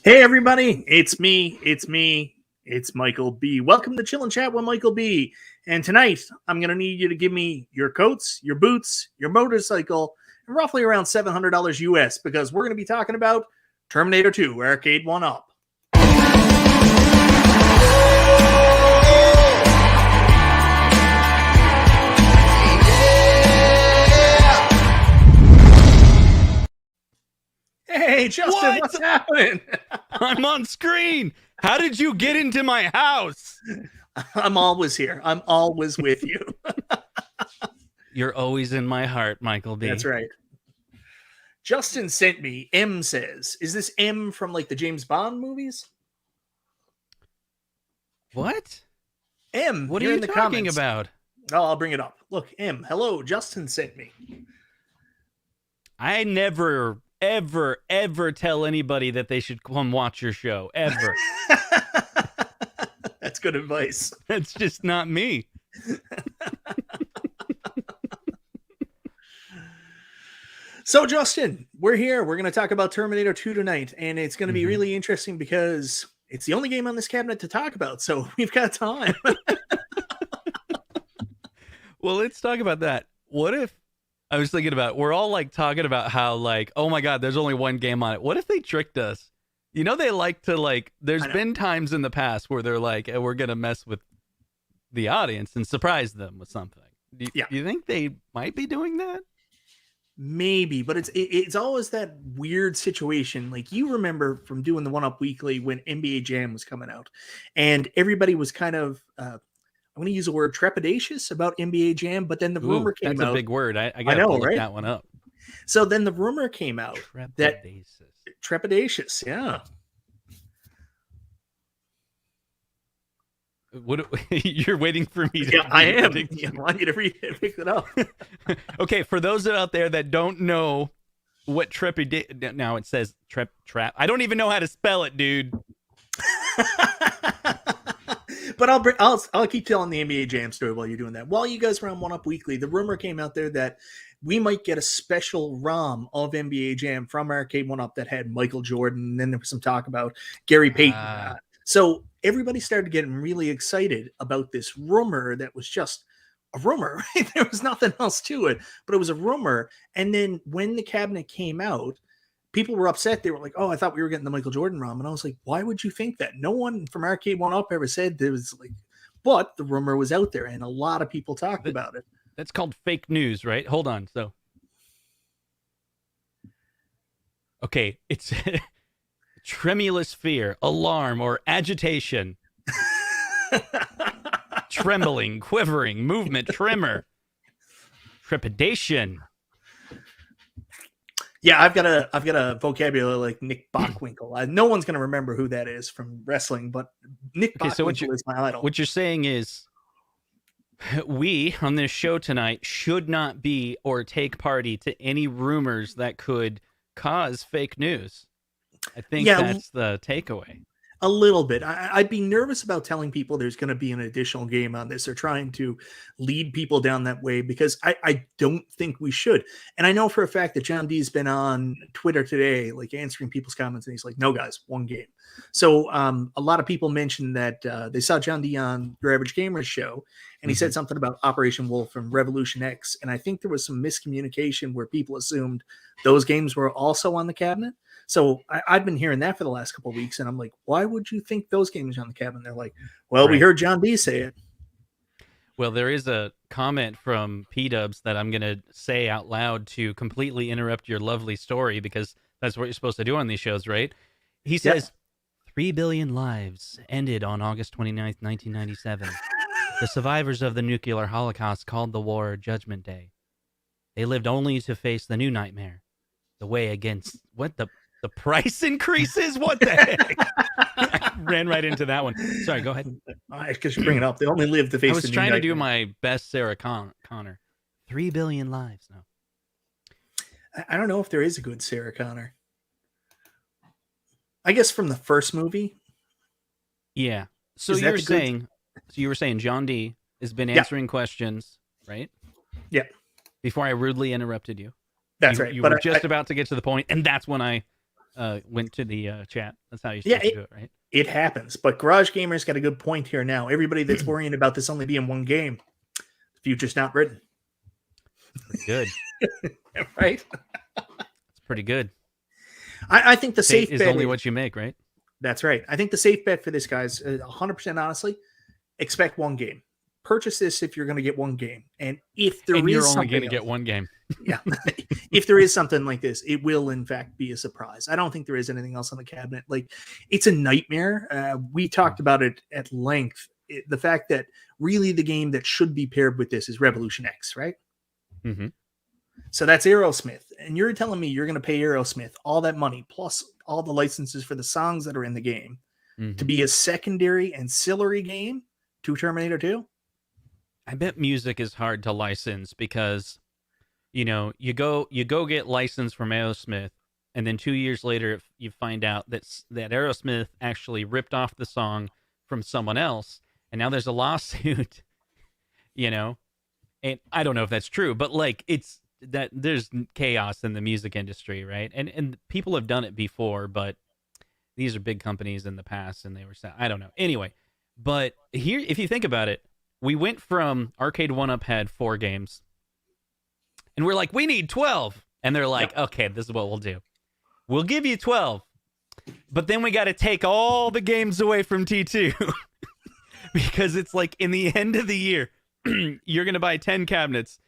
Hey everybody, it's me, it's Michael B. Welcome to Chill and Chat with Michael B. And tonight, I'm going to need you to give me your coats, your boots, your motorcycle, and roughly around $700 US, because we're going to be talking about Terminator 2, Arcade1Up. Hey, Justin, what's happening? I'm on screen. How did you get into my house? I'm always here. I'm always with you. You're always in my heart, Michael B. That's right. Justin sent me, M says, is this M from like the James Bond movies? What? M, what are you talking about? Oh, I'll bring it up. Look, M, hello, Justin sent me. I never, ever tell anybody that they should come watch your show, ever. That's good advice. That's just not me. So, Justin, we're here. We're going to talk about Terminator 2 tonight, and it's going to be really interesting because it's the only game on this cabinet to talk about, so we've got time. Well, let's talk about that. What if, I was thinking about, we're all like talking about how like, oh my God, there's only one game on it. What if they tricked us? You know, they like to like, there's been times in the past where they're like, we're going to mess with the audience and surprise them with something. Do you think they might be doing that? Maybe, but it's always that weird situation. Like, you remember from doing the 1UP Weekly when NBA Jam was coming out, and everybody was kind of, I'm going to use the word trepidatious about NBA Jam, but then the rumor came out. That's a big word. I got to look that one up. So then the rumor came out that trepidatious, yeah. What you're waiting for me to? Yeah, I am. I want you to pick it up. Okay, for those out there that don't know what trepidation, now it says trap. I don't even know how to spell it, dude. But I'll keep telling the NBA Jam story while you're doing that. While you guys were on 1UP Weekly, the rumor came out there that we might get a special ROM of NBA Jam from Arcade1Up that had Michael Jordan, and then there was some talk about Gary Payton. So everybody started getting really excited about this rumor that was just a rumor, right? There was nothing else to it, but it was a rumor. And then when the cabinet came out, people were upset. They were like, oh, I thought we were getting the Michael Jordan ROM. And I was like, why would you think that? No one from Arcade1Up ever said there was like, but the rumor was out there and a lot of people talked about it. That's called fake news, right? Hold on. So, okay, it's tremulous fear, alarm, or agitation. Trembling, quivering, movement, tremor, trepidation. Yeah, I've got a vocabulary like Nick Bockwinkel. No one's going to remember who that is from wrestling, but Nick Bockwinkel is my idol. What you're saying is we on this show tonight should not be or take party to any rumors that could cause fake news. I think that's the takeaway. A little bit. I'd be nervous about telling people there's going to be an additional game on this or trying to lead people down that way, because I don't think we should. And I know for a fact that John D's been on Twitter today, like answering people's comments, and he's like, no, guys, one game. So a lot of people mentioned that they saw John D on Your Average Gamer's show, and he said something about Operation Wolf and Revolution X. And I think there was some miscommunication where people assumed those games were also on the cabinet. So I've been hearing that for the last couple of weeks, and I'm like, why would you think those games are on the cabinet? They're like, well, we heard John D say it. Well, there is a comment from P-Dubs that I'm going to say out loud to completely interrupt your lovely story, because that's what you're supposed to do on these shows, right? He says, 3 billion lives ended on August 29th, 1997. The survivors of the nuclear holocaust called the war Judgment Day. They lived only to face the new nightmare, the way against the price increases? What the heck? I ran right into that one. Sorry, go ahead. Because you bring it up. They only live to face the new nightmare. I was trying to do my best Sarah Connor. 3 billion lives. No. I don't know if there is a good Sarah Connor. I guess from the first movie. Yeah. So you were saying John D has been answering questions, right? Yeah. Before I rudely interrupted you. That's right. You were just about to get to the point, and that's when I went to the chat. That's how you're Yeah, supposed to do it, right? it happens. But Garage Gamer's got a good point here now. Everybody that's worrying about this only being one game, the future's not written. Pretty good. Right? It's pretty good. I think the Fate safe is bet only what you make, right? That's right. I think the safe bet for this, guys, 100% honestly, expect one game. Purchase this if you're going to get one game. And if there is you're only something going to get one game. Yeah. If there is something like this, it will in fact be a surprise. I don't think there is anything else on the cabinet. Like, it's a nightmare. We talked about it at length. The fact that really the game that should be paired with this is Revolution X, right? Mm-hmm. So that's Aerosmith. And you're telling me you're going to pay Aerosmith all that money, plus all the licenses for the songs that are in the game, to be a secondary ancillary game to Terminator 2? I bet music is hard to license because, you go get licensed from Aerosmith, and then 2 years later you find out that Aerosmith actually ripped off the song from someone else, and now there's a lawsuit, and I don't know if that's true, but like it's that there's chaos in the music industry, right? And people have done it before, but these are big companies in the past, and they were I don't know. Anyway, but here, if you think about it, we went from Arcade1Up had 4 games, and we're like, we need 12. And they're like, okay, this is what we'll do. We'll give you 12. But then we got to take all the games away from T2. Because it's like in the end of the year, you're going to buy 10 cabinets,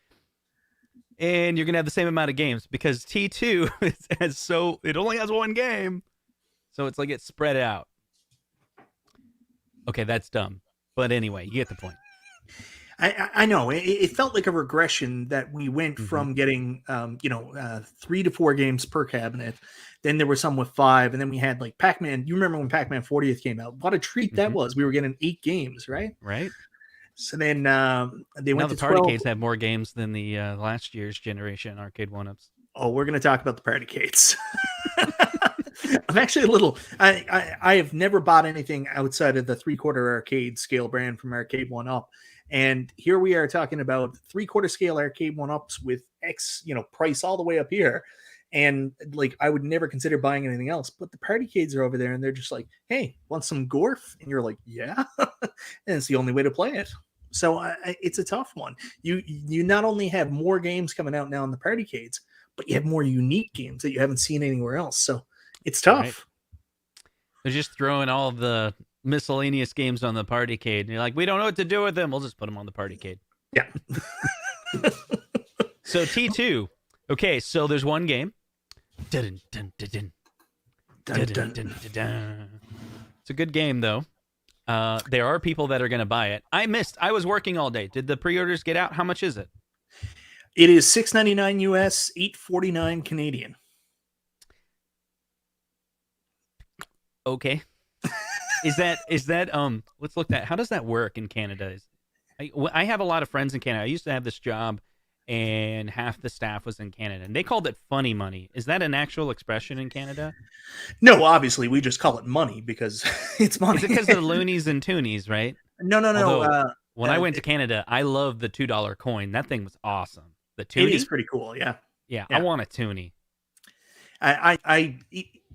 and you're going to have the same amount of games because T2 it only has one game. So it's like it's spread out. Okay, that's dumb. But anyway, you get the point. I know it felt like a regression that we went from getting 3 to 4 games per cabinet. Then there were some with 5, and then we had like PacMan. You remember when PacMan 40th came out? What a treat that was. We were getting 8 games, right? Right. So then they now went the to 12. Partycades have more games than the last year's generation Arcade1Ups. Oh, we're going to talk about the Partycades. I'm actually a little. I have never bought anything outside of the 3/4 arcade scale brand from Arcade1Up. And here we are talking about 3/4 scale Arcade1Ups with X, price all the way up here. And like, I would never consider buying anything else, but the Partycades are over there and they're just like, hey, want some Gorf? And you're like, yeah. And it's the only way to play it. So it's a tough one. You not only have more games coming out now in the Partycades, but you have more unique games that you haven't seen anywhere else. So it's tough. Right. They're just throwing all of the miscellaneous games on the Partycade. And you're like, we don't know what to do with them. We'll just put them on the Partycade. Yeah. So T2. Okay, so there's one game. Dun, dun, dun, dun. Dun, dun, dun, dun, dun. It's a good game, though. There are people that are going to buy it. I was working all day. Did the pre-orders get out? How much is it? It is $6.99 US, $8.49 Canadian. Okay. Is that let's look at how does that work in Canada? I have a lot of friends in Canada. I used to have this job and half the staff was in Canada and they called it funny money. Is that an actual expression in Canada? No, obviously we just call it money because it's money. Is it because of the loonies and toonies, right? No. Although, when I went to Canada, I loved the $2 coin. That thing was awesome. The toonie? It is pretty cool, yeah. Yeah. I want a toonie.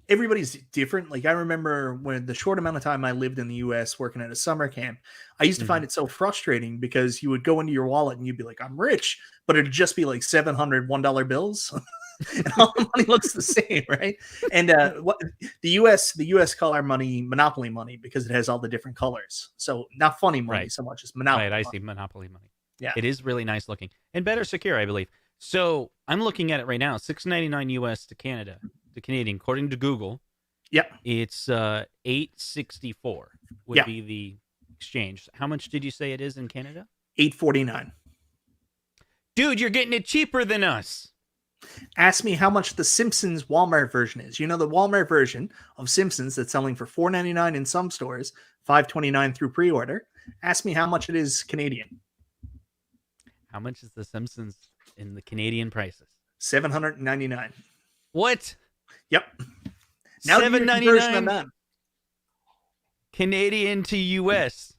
Everybody's different. Like, I remember when the short amount of time I lived in the US working at a summer camp, I used to find it so frustrating because you would go into your wallet and you'd be like, I'm rich, but it'd just be like 700 $1 bills. And all the money looks the same, right? And what the US call our money Monopoly money because it has all the different colors. So not funny money so much as Monopoly. Right, I money. see Monopoly money. Yeah. It is really nice looking and better secure, I believe. So I'm looking at it right now. $6.99 US to Canada. The Canadian, according to Google, it's $8.64 would be the exchange. How much did you say it is in Canada? $8.49. Dude, you're getting it cheaper than us. Ask me how much the Simpsons Walmart version is. You know, the Walmart version of Simpsons that's selling for $4.99 in some stores, $5.29 through pre-order. Ask me how much it is Canadian. How much is the Simpsons in the Canadian prices? $799. What? Yep. Now $7.99 Canadian to US.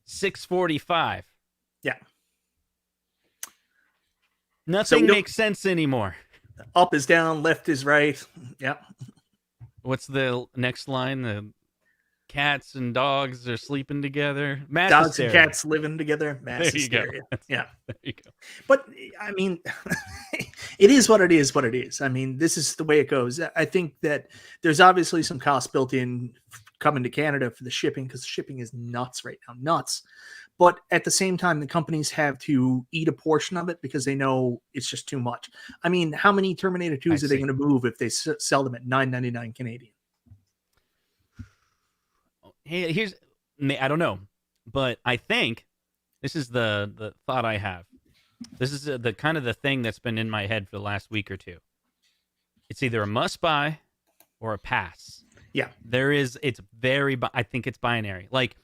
$6.45. Yeah. Nothing makes sense anymore. Up is down, left is right. Yeah. What's the next line? The cats and dogs are sleeping together. Mass Dogs hysteria. and cats living together. Mass There you go. hysteria. Yeah. There you go. But I mean, it is what it is. What it is. I mean, this is the way it goes. I think that there's obviously some cost built in coming to Canada for the shipping, because shipping is nuts right now, nuts. But at the same time, the companies have to eat a portion of it because they know it's just too much. I mean, how many Terminator 2s are they going to move if they sell them at $9.99 Canadian? Hey, here's, I don't know, but I think this is the thought I have. This is the kind of the thing that's been in my head for the last week or two. It's either a must buy or a pass. Yeah. I think it's binary. Like,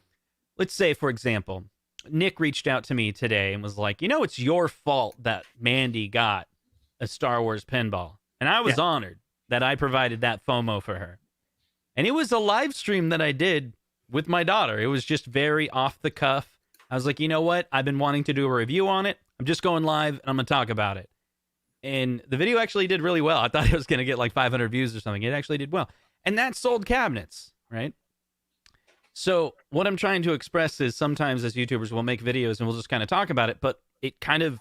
let's say, for example, Nick reached out to me today and was like, it's your fault that Mandy got a Star Wars pinball. And I was honored that I provided that FOMO for her. And it was a live stream that I did with my daughter. It was just very off the cuff. I was like, you know what? I've been wanting to do a review on it. I'm just going live and I'm going to talk about it. And the video actually did really well. I thought it was going to get like 500 views or something. It actually did well. And that sold cabinets, right? So what I'm trying to express is sometimes as YouTubers, we'll make videos and we'll just kind of talk about it, but it kind of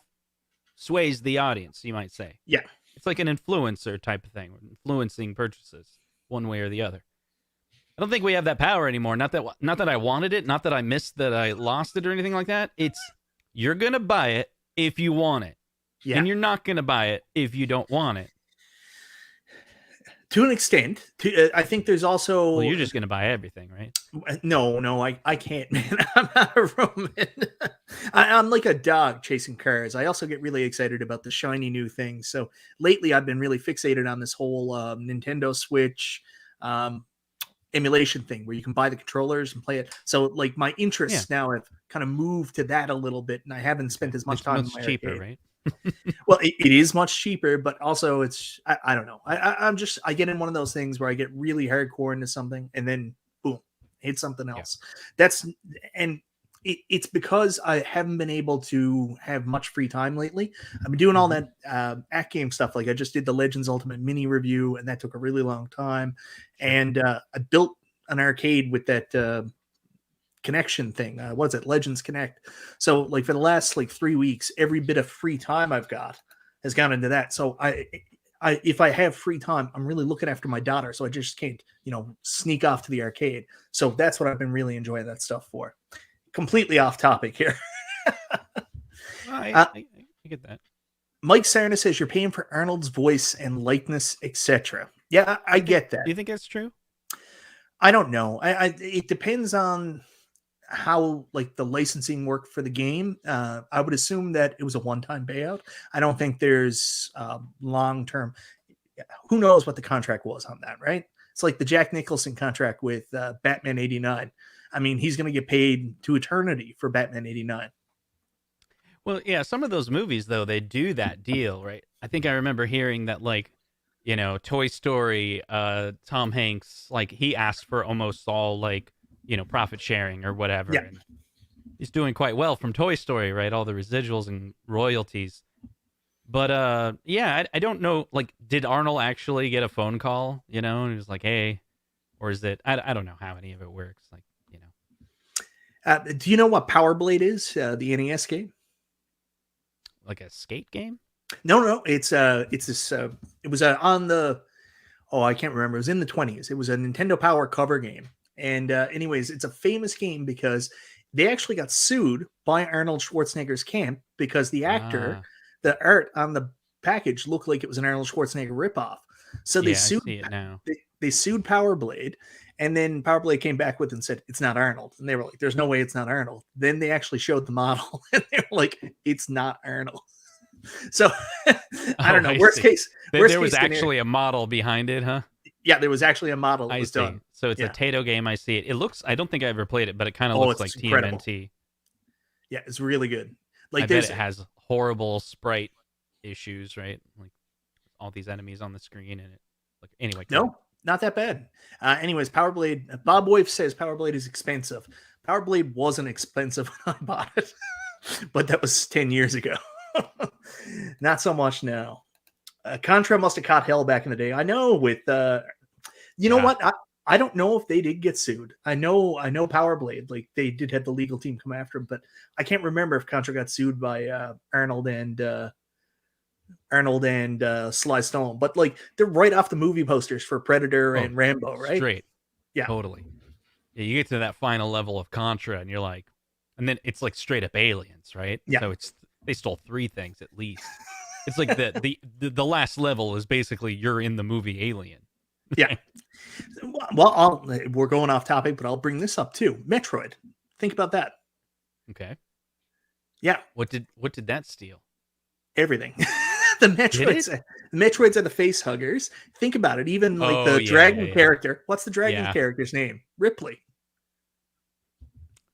sways the audience, you might say. Yeah. It's like an influencer type of thing, influencing purchases one way or the other. I don't think we have that power anymore. Not that I wanted it, not that I missed that I lost it or anything like that. It's you're going to buy it if you want it. Yeah. And you're not going to buy it if you don't want it. To an extent. I think there's also... Well, you're just going to buy everything, right? No, I can't, man. I'm not a Roman. I'm like a dog chasing cars. I also get really excited about the shiny new things. So lately I've been really fixated on this whole Nintendo Switch emulation thing where you can buy the controllers and play it. So like my interests now have kind of moved to that a little bit, and I haven't spent as much time. It's cheaper, right? Well, it is much cheaper, but also it's I don't know. I get in one of those things where I get really hardcore into something and then boom, hit something else. It's because I haven't been able to have much free time lately. I've been doing all that at game stuff. Like I just did the Legends Ultimate mini review, and that took a really long time. And I built an arcade with that connection thing. What's it? Legends Connect. So like for the last like 3 weeks, every bit of free time I've got has gone into that. So I if I have free time, I'm really looking after my daughter. So I just can't, sneak off to the arcade. So that's what I've been really enjoying that stuff for. Completely off topic here. I get that. Mike Sarna says you're paying for Arnold's voice and likeness, etc. Yeah, I get that. Do you think that's true? I don't know. It depends on how like the licensing worked for the game. I would assume that it was a one-time payout. I don't think there's long-term. Who knows what the contract was on that, right? It's like the Jack Nicholson contract with Batman 89. I mean, he's going to get paid to eternity for Batman 89. Well, yeah, some of those movies, though, they do that deal, right? I think I remember hearing that, like, Toy Story, Tom Hanks, like, he asked for almost all, like, profit sharing or whatever. Yeah. And he's doing quite well from Toy Story, right? All the residuals and royalties. But, I don't know, like, did Arnold actually get a phone call, and he was like, hey, or is it, I don't know how any of it works, like, do you know what Powerblade is? The NES game? Like a skate game? No. It's this. It was on the. Oh, I can't remember. It was in the 20s. It was a Nintendo Power cover game. And anyways, it's a famous game because they actually got sued by Arnold Schwarzenegger's camp because the actor, the art on the package looked like it was an Arnold Schwarzenegger ripoff. So they sued. I see it now. They sued Powerblade. And then Powerblade came back with and said, it's not Arnold. And they were like, there's no way it's not Arnold. Then they actually showed the model and they were like, it's not Arnold. So I don't know. Worst case. There was actually a model behind it, huh? Yeah, there was actually a model that was see. done. So it's a Tato game. I see it. It looks, I don't think I ever played it, but it kind of looks like incredible. TMNT. Yeah, it's really good. Like I bet it has horrible sprite issues, right? Like all these enemies on the screen and it. Like anyway. No. Not that bad. Anyways, Powerblade. Bob Woif says Powerblade is expensive. Powerblade wasn't expensive when I bought it, but that was 10 years ago. Not so much now. Contra must have caught hell back in the day. I know with you know what? I don't know if they did get sued. I know Powerblade, like they did have the legal team come after him, but I can't remember if Contra got sued by Arnold and Sly Stallone. But like they're right off the movie posters for Predator and Rambo, right? Straight. Yeah. Totally. Yeah, you get to that final level of Contra and you're like, and then it's like straight up aliens, right? Yeah. So they stole 3 things at least. It's like the last level is basically you're in the movie Alien. Yeah. Well, we're going off topic, but I'll bring this up too. Metroid. Think about that. Okay. Yeah. What did that steal? Everything. The Metroids are the face huggers. Think about it. Even like the dragon character. What's the dragon character's name? Ripley.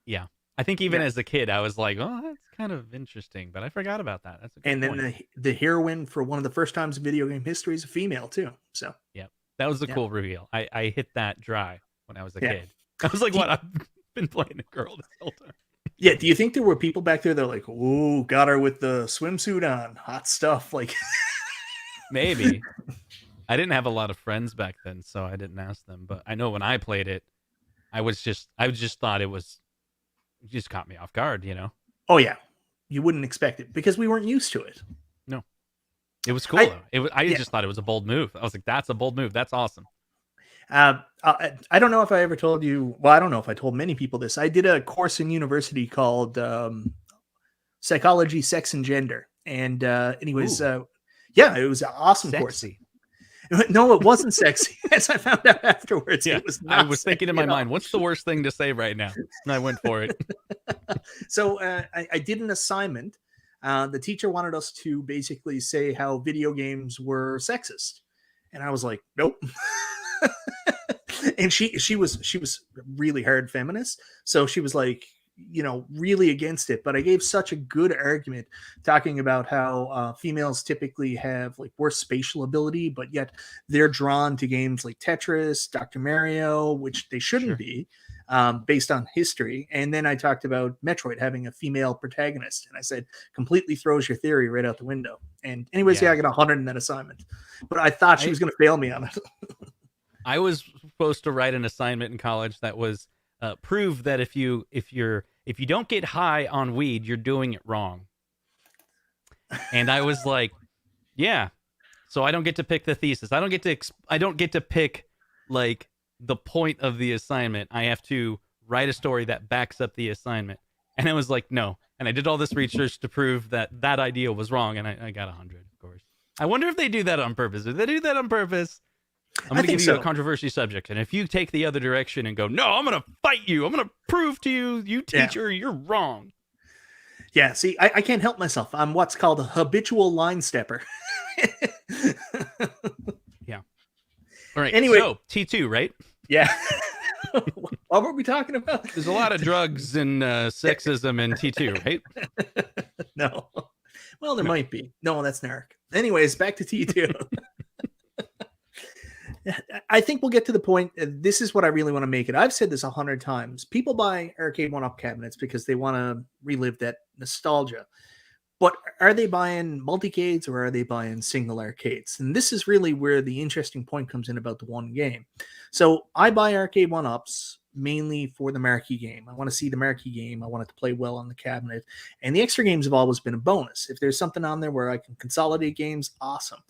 Yeah. I think even as a kid, I was like, oh, that's kind of interesting, but I forgot about that. That's a good point. Then the heroine for one of the first times in video game history is a female too. So yeah, that was a cool reveal. I hit that dry when I was a kid. I was like, what? I've been playing a girl this whole time. Yeah, do you think there were people back there that were like, ooh, got her with the swimsuit on, hot stuff? Like, maybe. I didn't have a lot of friends back then, so I didn't ask them. But I know when I played it, I just thought it just caught me off guard, you know? Oh yeah, you wouldn't expect it because we weren't used to it. No, it was cool though. I just thought it was a bold move. I was like, that's a bold move. That's awesome. I don't know if I ever told you. Well, I don't know if I told many people this. I did a course in university called Psychology, Sex, and Gender, and anyways, yeah, it was an awesome course. No, it wasn't sexy, as I found out afterwards. Yeah, it was not I was thinking in my mind, what's the worst thing to say right now? And I went for it. So I did an assignment. The teacher wanted us to basically say how video games were sexist, and I was like, nope. And she was really hard feminist, so she was like, really against it. But I gave such a good argument talking about how females typically have like worse spatial ability, but yet they're drawn to games like Tetris, Dr. Mario, which they shouldn't be, based on history. And then I talked about Metroid having a female protagonist, and I said completely throws your theory right out the window. And anyways, I got 100 in that assignment, but I thought she was going to fail me on it. I was supposed to write an assignment in college that was prove that if you don't get high on weed, you're doing it wrong. And I was like, yeah. So I don't get to pick the thesis. I don't get to pick like the point of the assignment. I have to write a story that backs up the assignment. And I was like, no. And I did all this research to prove that idea was wrong, and I got 100, of course. I wonder if they do that on purpose. If they do that on purpose, I'm going to give you a controversy subject, and if you take the other direction and go, no, I'm going to fight you. I'm going to prove to you, teacher, you're wrong. Yeah, see, I can't help myself. I'm what's called a habitual line stepper. Yeah. All right, anyway, so T2, right? Yeah. What were we talking about? There's a lot of drugs and sexism in T2, right? No. Well, there might be. No, that's Narc. Anyways, back to T2. I think we'll get to the point. This is what I really want to make it. I've said this 100 times. People buy Arcade1Up cabinets because they want to relive that nostalgia. But are they buying multicades or are they buying single arcades? And this is really where the interesting point comes in about the one game. So I buy Arcade1Ups mainly for the marquee game. I want to see the marquee game. I want it to play well on the cabinet. And the extra games have always been a bonus. If there's something on there where I can consolidate games, awesome.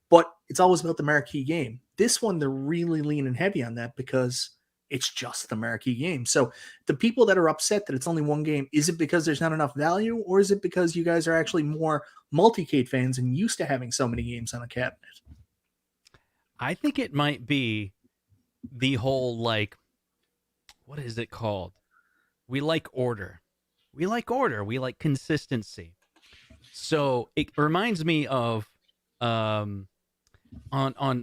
But it's always about the marquee game. This one, they're really leaning heavy on that because it's just the marquee game. So the people that are upset that it's only one game, is it because there's not enough value, or is it because you guys are actually more multicade fans and used to having so many games on a cabinet? I think it might be the whole, like, what is it called? We like order. We like order. We like consistency. So it reminds me of on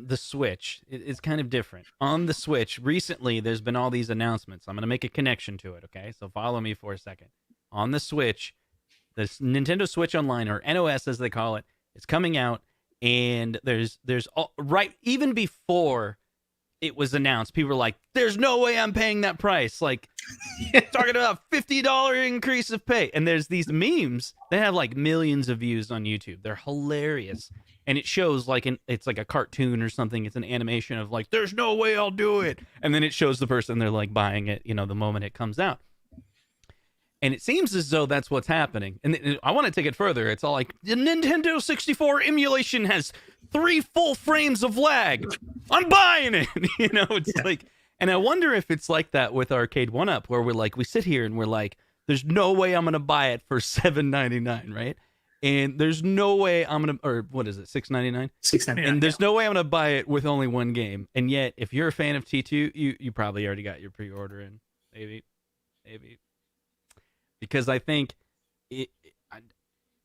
the Switch. It's kind of different. On the Switch, recently, there's been all these announcements. I'm going to make a connection to it, okay? So follow me for a second. On the Switch, the Nintendo Switch Online, or NOS as they call it, is coming out, and there's right even before it was announced, people were like, there's no way I'm paying that price. Like, talking about $50 increase of pay. And there's these memes that have like millions of views on YouTube. They're hilarious. and it shows like it's like a cartoon or something. It's an animation of like, there's no way I'll do it, and then it shows the person they're like buying it, the moment it comes out. And it seems as though that's what's happening. And I want to take it further. It's all like, the Nintendo 64 emulation has 3 full frames of lag. I'm buying it. It's like, and I wonder if it's like that with Arcade1Up, where we're like, we sit here and we're like, there's no way I'm going to buy it for $7.99, right? And there's no way I'm going to, or what is it, $6.99? $6.99. And there's no way I'm going to buy it with only one game. And yet, if you're a fan of T2, you probably already got your pre-order in. Maybe. Because I think I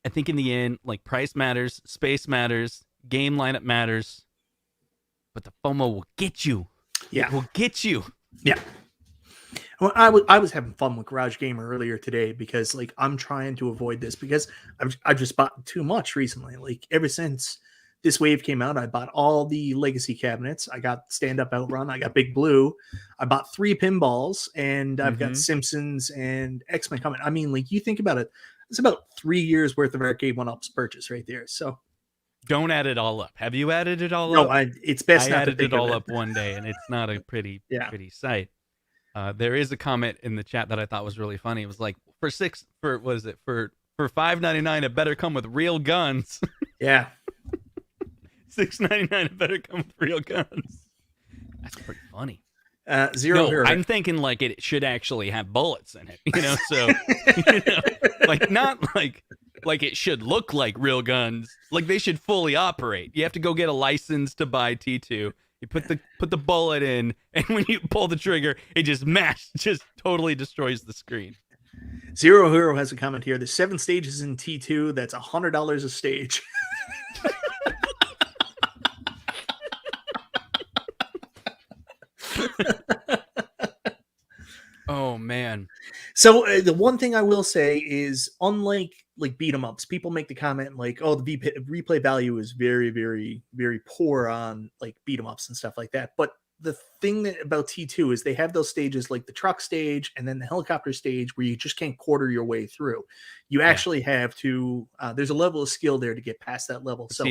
think in the end, like, price matters, space matters, game lineup matters, but the FOMO will get you. Yeah, it will get you. Yeah. Well, I was having fun with Garage Gamer earlier today because, like, I'm trying to avoid this because I've just bought too much recently. Like, ever since this wave came out, I bought all the legacy cabinets. I got Stand Up Outrun. I got Big Blue. I bought 3 pinballs, and I've got Simpsons and X-Men coming. I mean, like, you think about it, it's about 3 years worth of Arcade1Up's purchase right there. So don't add it all up. Have you added it all up? No, it's best not to added it all up one day, and it's not a pretty sight. There is a comment in the chat that I thought was really funny. It was like, for $5.99, it better come with real guns. Yeah. $6.99, it better come with real guns. That's pretty funny. Zero. I'm thinking like it should actually have bullets in it, so like not like it should look like real guns. Like they should fully operate. You have to go get a license to buy T2. You put the bullet in, and when you pull the trigger, it just totally destroys the screen. Zero Hero has a comment here. There's 7 stages in T2. That's $100 a stage. Oh man. So the one thing I will say is, unlike like beat 'em ups, people make the comment like, oh, the replay value is very, very, very poor on like beat 'em ups and stuff like that. But the thing about T2 is they have those stages like the truck stage and then the helicopter stage where you just can't quarter your way through. You actually have to, there's a level of skill there to get past that level. So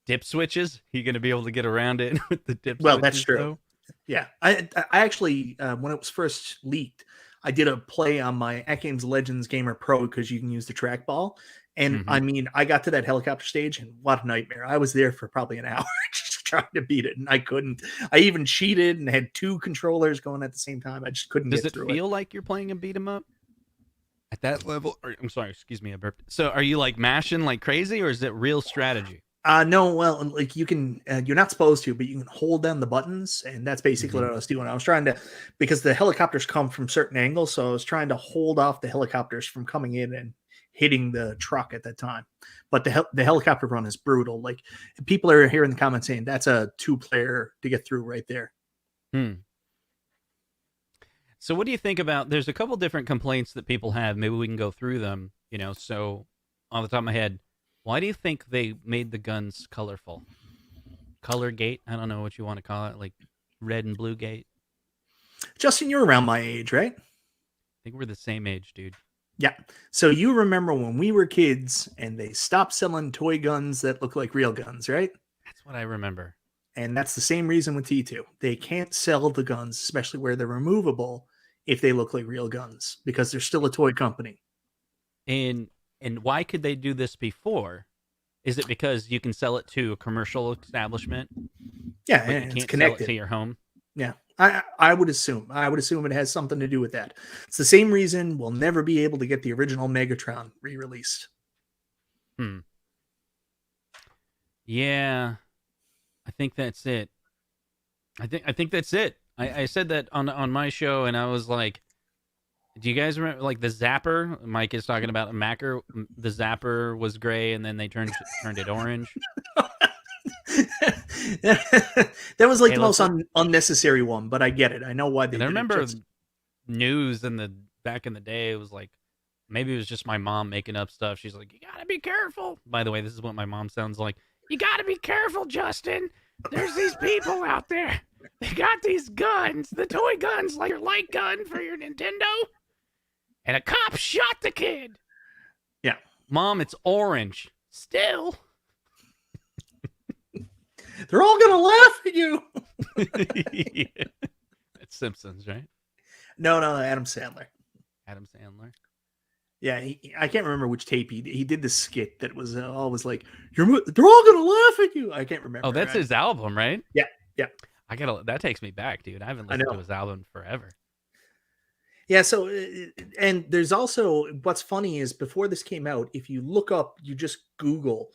dip switches, you going to be able to get around it with the dip switches? Well, that's true. Though? Yeah. I actually, when it was first leaked, I did a play on my At Games Legends Gamer Pro because you can use the trackball. And I mean, I got to that helicopter stage and what a nightmare. I was there for probably an hour just trying to beat it. And I couldn't. I even cheated and had 2 controllers going at the same time. I just couldn't get through it. Does it feel like you're playing a beat 'em up at that level? I'm sorry, excuse me, I burped. So are you like mashing like crazy, or is it real strategy? No, well, like you can, you're not supposed to, but you can hold down the buttons, and that's basically what I was doing. I was trying to, because the helicopters come from certain angles, so I was trying to hold off the helicopters from coming in and hitting the truck at that time. But the helicopter run is brutal. Like, people are here in the comments saying that's a 2-player to get through right there. So what do you think about, there's a couple different complaints that people have. Maybe we can go through them, so on the top of my head, why do you think they made the guns colorful? Color gate? I don't know what you want to call it, like red and blue gate. Justin, you're around my age, right? I think we're the same age, dude. Yeah. So you remember when we were kids and they stopped selling toy guns that look like real guns, right? That's what I remember. And that's the same reason with T2. They can't sell the guns, especially where they're removable, if they look like real guns, because they're still a toy company. And why could they do this before? Is it because you can sell it to a commercial establishment? Yeah, but you can't sell it to your home. Yeah, I would assume. I would assume it has something to do with that. It's the same reason we'll never be able to get the original Megatron re-released. Yeah, I think that's it. I think that's it. I said that on my show, and I was like, do you guys remember, like, the Zapper? Mike is talking about a Macker. The Zapper was gray, and then they turned it orange. That was like the most unnecessary one, but I get it. I know why they did it. I remember news back in the day. It was like, maybe it was just my mom making up stuff. She's like, you gotta be careful. By the way, this is what my mom sounds like. You gotta be careful, Justin. There's these people out there. They got these guns, the toy guns, like your light gun for your Nintendo. And a cop shot the kid. Yeah. Mom, it's orange. Still. They're all gonna laugh at you. Yeah. It's Simpsons, right? No, Adam Sandler. Adam Sandler. Yeah, I can't remember which tape he did the skit that was always like, they're all gonna laugh at you. I can't remember. Oh, that's his album, right? Yeah, yeah. That takes me back, dude. I haven't listened to his album forever. Yeah, so, and there's also, what's funny is before this came out, if you look up, you just Google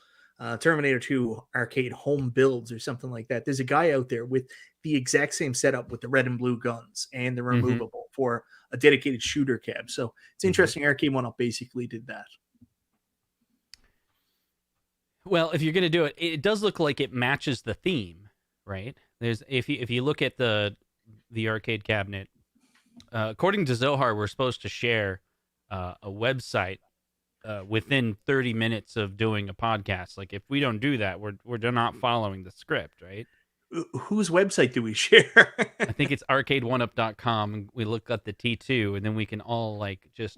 Terminator 2 arcade home builds or something like that, there's a guy out there with the exact same setup with the red and blue guns, and they're removable for a dedicated shooter cab. So it's interesting. Arcade1Up basically did that. Well, if you're going to do it, it does look like it matches the theme, right? There's if you look at the arcade cabinet, according to Zohar, we're supposed to share a website within 30 minutes of doing a podcast. Like, if we don't do that, we're not following the script, right? Whose website do we share? I think it's arcade1up.com, and we look at the T2, and then we can all like just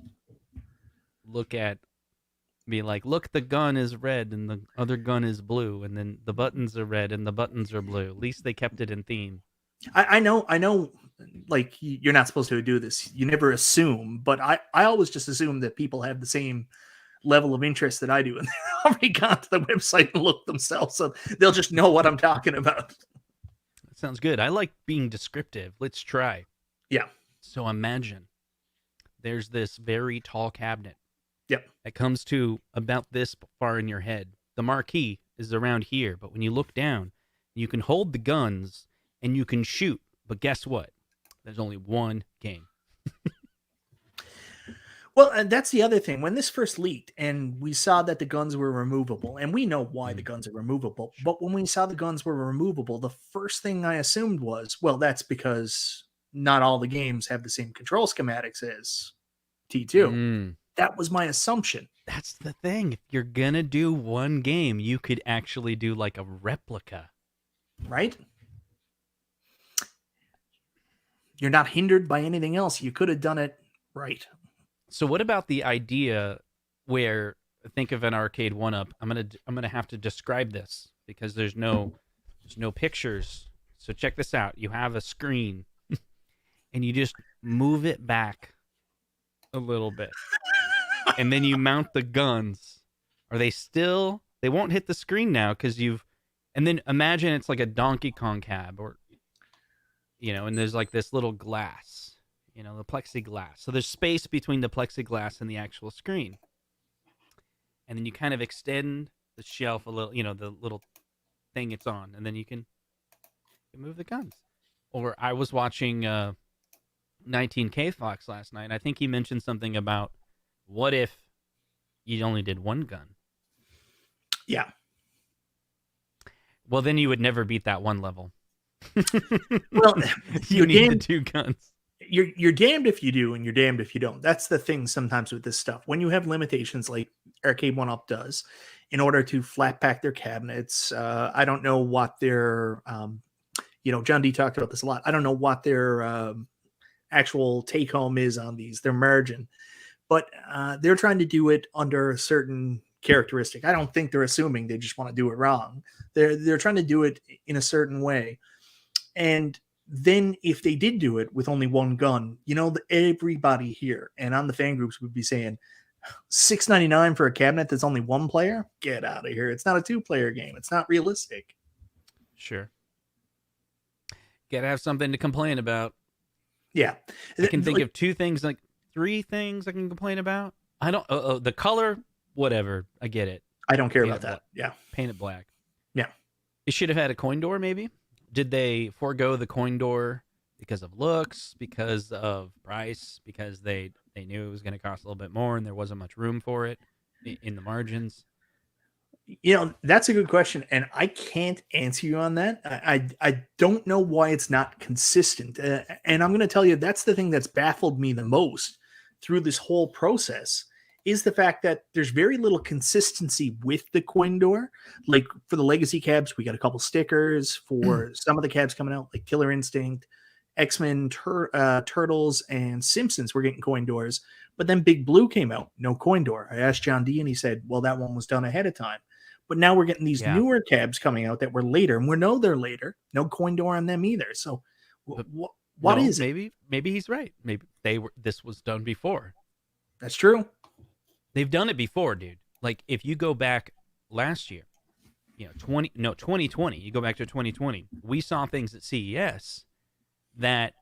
be like, look, the gun is red and the other gun is blue, and then the buttons are red and the buttons are blue. At least they kept it in theme. I know, like, you're not supposed to do this. You never assume, but I always just assume that people have the same level of interest that I do, and they've already gone to the website and looked themselves, so they'll just know what I'm talking about. That sounds good. I like being descriptive. Let's try. Yeah. So imagine there's this very tall cabinet. Yep. That comes to about this far in your head. The marquee is around here, but when you look down, you can hold the guns and you can shoot. But guess what? There's only one game. Well, and that's the other thing. When this first leaked and we saw that the guns were removable, and we know why the guns are removable, but when we saw the guns were removable, the first thing I assumed was, well, that's because not all the games have the same control schematics as T2. That was my assumption. That's the thing. If you're going to do one game, you could actually do like a replica. Right? You're not hindered by anything else. You could have done it right. So what about the idea where, think of an Arcade1Up. I'm gonna have to describe this because there's no pictures. So check this out. You have a screen and you just move it back a little bit. And then you mount the guns. They won't hit the screen now because and then imagine it's like a Donkey Kong cab, or, and there's like this little glass, the plexiglass. So there's space between the plexiglass and the actual screen. And then you kind of extend the shelf a little, the little thing it's on, and then you can move the guns. Or I was watching 19K Fox last night. I think he mentioned something about, what if you only did one gun? Yeah. Well, then you would never beat that one level. Well, you need the two guns. You're damned if you do, and you're damned if you don't. That's the thing sometimes with this stuff. When you have limitations like Arcade1Up does, in order to flat pack their cabinets, I don't know what their, John D talked about this a lot. I don't know what their actual take home is on these, their margin, but they're trying to do it under a certain characteristic. I don't think they're assuming they just want to do it wrong. They're trying to do it in a certain way. And then if they did do it with only one gun, everybody here and on the fan groups would be saying, $6.99 for a cabinet that's only one player? Get out of here. It's not a two-player game. It's not realistic. Sure. Gotta have something to complain about. Yeah. I can think of three things I can complain about. I don't, the color, whatever. I get it. I don't care about that. Yeah. Paint it black. Yeah. It should have had a coin door, maybe. Did they forego the coin door because of looks, because of price, because they knew it was going to cost a little bit more and there wasn't much room for it in the margins? That's a good question, and I can't answer you on that. I don't know why it's not consistent, and I'm going to tell you that's the thing that's baffled me the most through this whole process, is the fact that there's very little consistency with the coin door. Like for the legacy cabs, we got a couple stickers. For some of the cabs coming out, like Killer Instinct, X-Men, Turtles, and Simpsons, we're getting coin doors. But then Big Blue came out, no coin door. I asked John D, and he said, well, that one was done ahead of time. But now we're getting these Yeah. newer cabs coming out that were later, and we know they're later. No coin door on them either. So what is it? Maybe he's right. Maybe this was done before. That's true. They've done it before, dude. Like if you go back last year, 2020, you go back to 2020, we saw things at CES that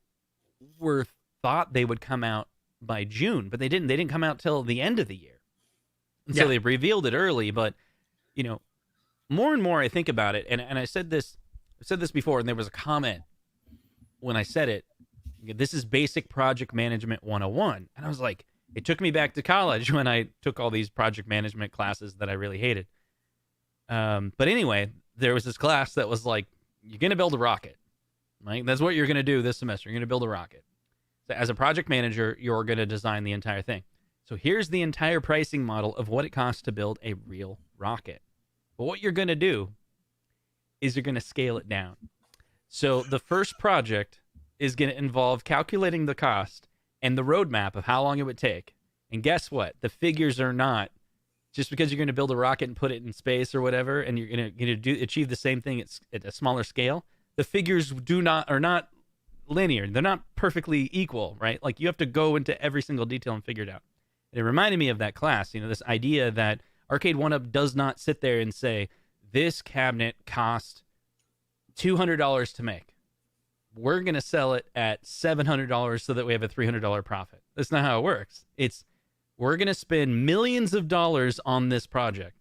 were thought they would come out by June, but they didn't. They didn't come out till the end of the year. And so they revealed it early, but more and more I think about it, and I said this before, and there was a comment when I said it. This is basic project management 101. And I was like, it took me back to college when I took all these project management classes that I really hated. But anyway, there was this class that was like, you're going to build a rocket, right? That's what you're going to do this semester. You're going to build a rocket. So as a project manager, you're going to design the entire thing. So here's the entire pricing model of what it costs to build a real rocket. But what you're going to do is you're going to scale it down. So the first project is going to involve calculating the cost and the roadmap of how long it would take. And guess what? The figures are not just because you're going to build a rocket and put it in space or whatever, and you're going to achieve the same thing at a smaller scale. The figures are not linear. They're not perfectly equal, right? Like you have to go into every single detail and figure it out. And it reminded me of that class, this idea that Arcade1Up does not sit there and say, this cabinet cost $200 to make. We're going to sell it at $700 so that we have a $300 profit. That's not how it works. We're going to spend millions of dollars on this project.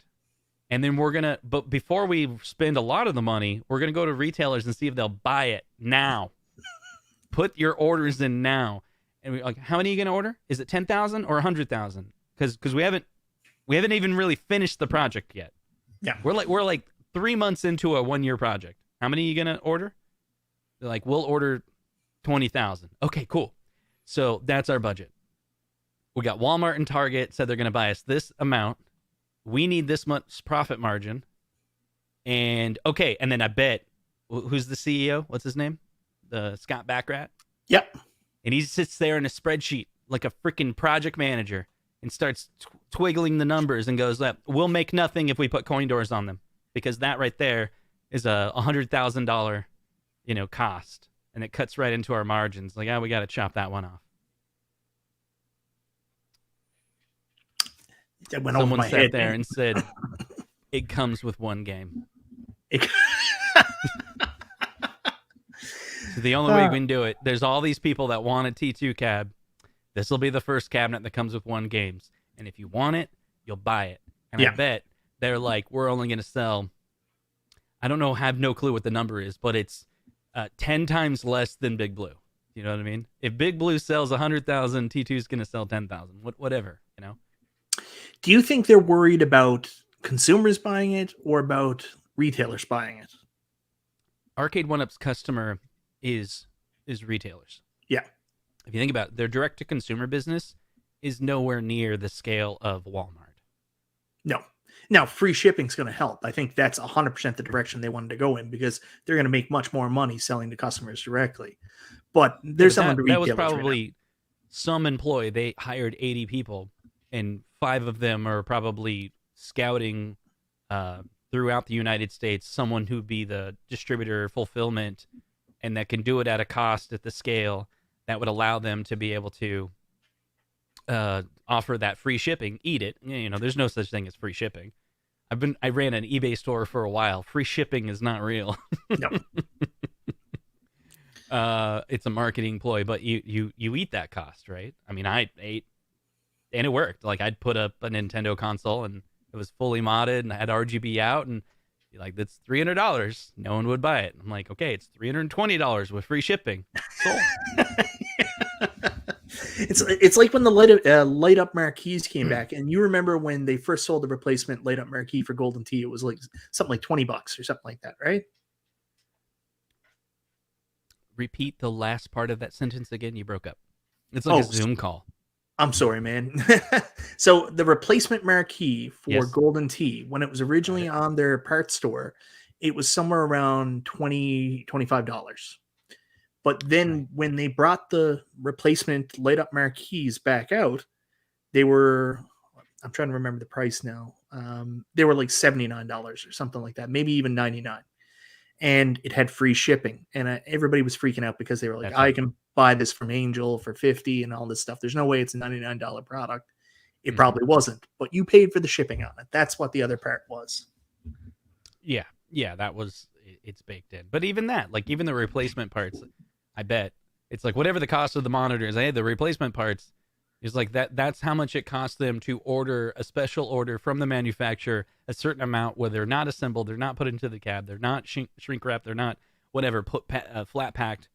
And then but before we spend a lot of the money, we're going to go to retailers and see if they'll buy it now. Put your orders in now. And we're like, how many are you going to order? Is it 10,000 or 100,000? Because we haven't even really finished the project yet. Yeah. We're like 3 months into a 1-year project. How many are you going to order? They're like, we'll order 20,000. Okay, cool. So that's our budget. We got Walmart and Target said they're going to buy us this amount. We need this much profit margin. And okay, and then I bet, who's the CEO? What's his name? Scott Backrat? Yep. And he sits there in a spreadsheet like a freaking project manager and starts twiggling the numbers and goes, we'll make nothing if we put coin doors on them, because that right there is a $100,000 cost, and it cuts right into our margins. Like, we got to chop that one off. That went over my head. Someone sat there and said, it comes with one game. So the only way we can do it, there's all these people that want a T2 cab. This will be the first cabinet that comes with one game. And if you want it, you'll buy it. And I bet they're like, we're only going to sell, I don't know, have no clue what the number is, but it's 10 times less than Big Blue. You know what I mean? If Big Blue sells 100,000, T2 is going to sell 10,000. Whatever, Do you think they're worried about consumers buying it or about retailers buying it? Arcade1Up's customer is retailers. Yeah. If you think about it, their direct-to-consumer business is nowhere near the scale of Walmart. No. Now, free shipping is going to help. I think that's 100% the direction they wanted to go in, because they're going to make much more money selling to customers directly. But there's someone to retailers. That was probably some employee. They hired 80 people, and 5 of them are probably scouting throughout the United States, someone who'd be the distributor, fulfillment, and that can do it at a cost at the scale that would allow them to be able to offer that free shipping. Eat it. There's no such thing as free shipping. I ran an eBay store for a while. Free shipping is not real. No. It's a marketing ploy, but you eat that cost, right? I mean, I ate, and it worked. Like, I'd put up a Nintendo console, and it was fully modded, and I had RGB out, and that's $300. No one would buy it. I'm like, okay, it's $320 with free shipping. Sold. It's like when the light up marquees came back, and you remember when they first sold the replacement light up marquee for Golden Tee, it was like something like $20 or something like that, right? Repeat the last part of that sentence again. You broke up. It's like a Zoom call. I'm sorry, man. So the replacement marquee for Golden Tee, when it was originally on their parts store, it was somewhere around $25. But then when they brought the replacement light up marquees back out, they were, I'm trying to remember the price now. They were like $79 or something like that, maybe even 99, and it had free shipping. And everybody was freaking out because they were like, That's I right. can buy this from Angel for 50 and all this stuff. There's no way it's a $99 product. It Mhm. probably wasn't, but you paid for the shipping on it. That's what the other part was. Yeah, that was it's baked in. But even that, like even the replacement parts, I bet it's like whatever the cost of the monitors, the replacement parts is like that's how much it costs them to order a special order from the manufacturer, a certain amount where they're not assembled, they're not put into the cab, they're not shrink wrapped, they're not whatever flat packed.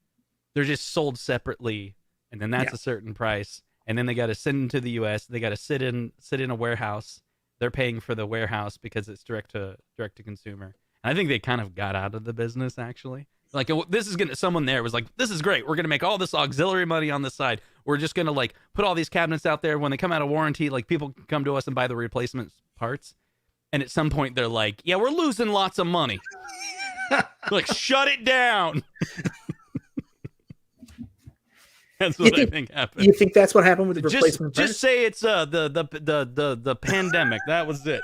They're just sold separately, and then that's Yeah. a certain price, and then they got to send them to the U.S. They got to sit in a warehouse. They're paying for the warehouse because it's direct to consumer. And I think they kind of got out of the business actually. Like this is gonna. Someone there was like, "This is great. We're gonna make all this auxiliary money on the side. We're just gonna like put all these cabinets out there. When they come out of warranty, like people can come to us and buy the replacement parts." And at some point, they're like, "Yeah, we're losing lots of money. Like, shut it down." That's what I think happened. You think that's what happened with the replacement parts? Just say it's the pandemic. That was it.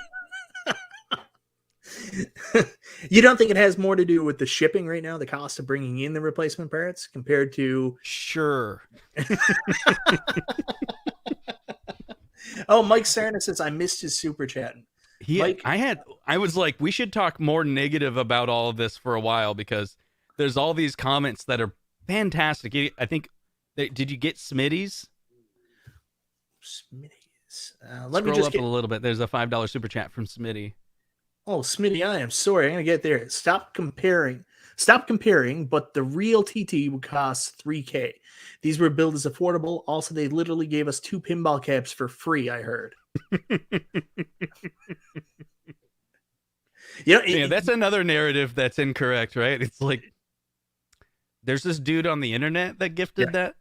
You don't think it has more to do with the shipping right now, the cost of bringing in the replacement parts compared to? Sure. Oh, Mike Sarna says I missed his super chat. Mike, I was like, we should talk more negative about all of this for a while because there's all these comments that are fantastic. I think, did you get Smitty's? Smitty's. Let me just up a little bit. There's a $5 super chat from Smitty. Oh, Smitty, I am sorry. I'm gonna get there. Stop comparing. But the real TT would cost $3K. These were billed as affordable. Also, they literally gave us 2 pinball caps for free. I heard. That's another narrative that's incorrect, right? It's like there's this dude on the internet that gifted that.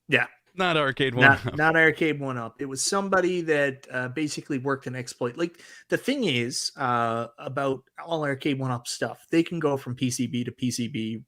Yeah. Not Arcade1Up. Not Arcade1Up. It was somebody that basically worked an exploit. Like the thing is about all Arcade1Up stuff, they can go from PCB to PCB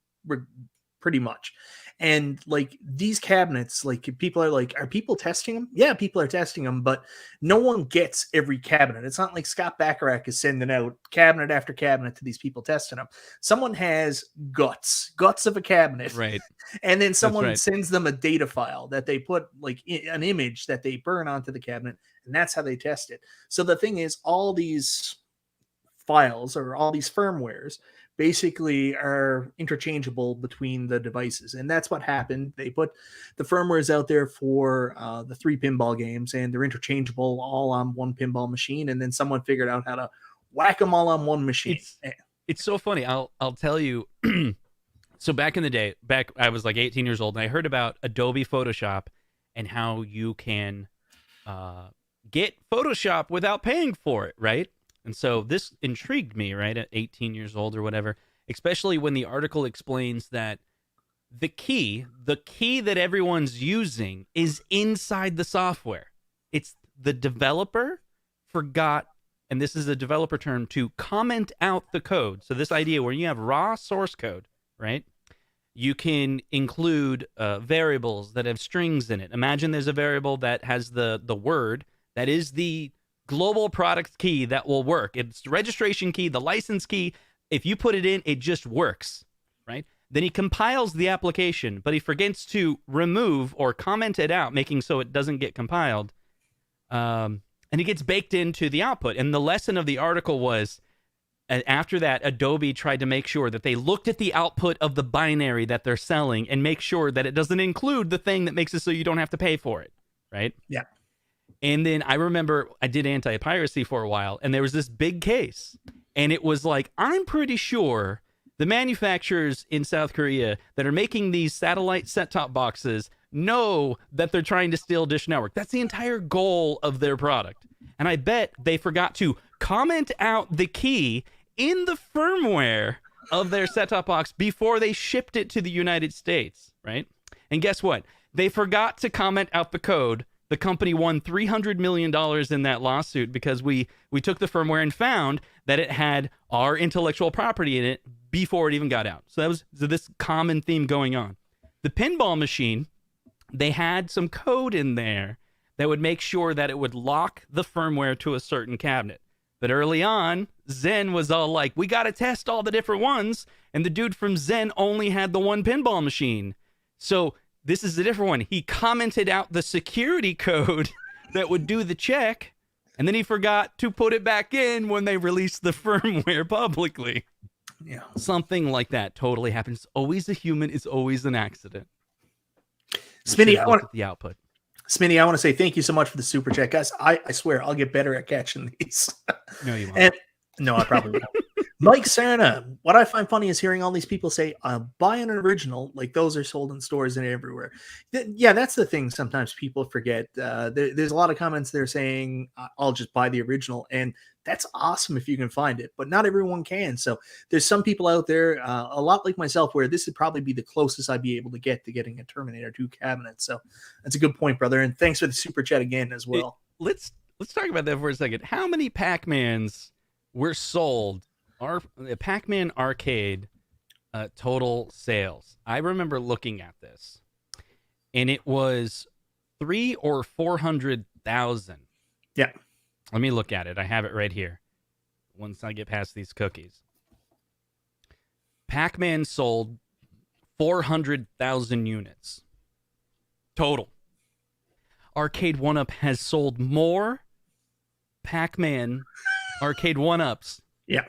pretty much. And like these cabinets, like people are like, are people testing them? Yeah, people are testing them, but no one gets every cabinet. It's not like Scott Bacharach is sending out cabinet after cabinet to these people testing them. Someone has guts of a cabinet, right? And then someone sends them a data file that they put like an image that they burn onto the cabinet, and that's how they test it. So the thing is, all these files or all these firmwares basically are interchangeable between the devices, and that's what happened. They put the firmwares out there for the 3 pinball games, and they're interchangeable all on one pinball machine, and then someone figured out how to whack them all on one machine. It's so funny. I'll tell you. So back in the day, I was like 18 years old, and I heard about Adobe Photoshop and how you can get Photoshop without paying for it, right? And so this intrigued me, right, at 18 years old or whatever, especially when the article explains that the key that everyone's using is inside the software. It's the developer forgot, and this is a developer term, to comment out the code. So this idea where you have raw source code, right? You can include variables that have strings in it. Imagine there's a variable that has the word that is the global product key that will work. It's the registration key, the license key. If you put it in, it just works, right? Then he compiles the application, but he forgets to remove or comment it out, making so it doesn't get compiled. And it gets baked into the output. And the lesson of the article was, after that, Adobe tried to make sure that they looked at the output of the binary that they're selling and make sure that it doesn't include the thing that makes it so you don't have to pay for it, right? Yeah. And then I remember I did anti-piracy for a while, and there was this big case, and it was like, I'm pretty sure the manufacturers in South Korea that are making these satellite set-top boxes know that they're trying to steal Dish Network. That's the entire goal of their product. And I bet they forgot to comment out the key in the firmware of their set-top box before they shipped it to the United States, right? And guess what? They forgot to comment out the code. The company won $300 million in that lawsuit because we took the firmware and found that it had our intellectual property in it before it even got out. So that was this common theme going on. The pinball machine, they had some code in there that would make sure that it would lock the firmware to a certain cabinet. But early on, Zen was all like, we got to test all the different ones. And the dude from Zen only had the one pinball machine. So this is a different one. He commented out the security code that would do the check. And then he forgot to put it back in when they released the firmware publicly. Yeah. Something like that totally happens. Always a human is always an accident. Smitty, I want the output. Smitty, I want to say thank you so much for the super chat, guys. I swear I'll get better at catching these. No, you won't. And no, I probably won't. Mike Serna, what I find funny is hearing all these people say, buy an original, like those are sold in stores and everywhere. Yeah, that's the thing sometimes people forget. There's a lot of comments there saying, I'll just buy the original. And that's awesome if you can find it, but not everyone can. So there's some people out there, a lot like myself, where this would probably be the closest I'd be able to get to getting a Terminator 2 cabinet. So that's a good point, brother. And thanks for the super chat again as well. Let's talk about that for a second. How many PacMans were sold? The PacMan arcade total sales. I remember looking at this, and it was 300,000 or 400,000. Yeah. Let me look at it. I have it right here. Once I get past these cookies. PacMan sold 400,000 units. Total. Arcade1Up has sold more PacMan Arcade1Ups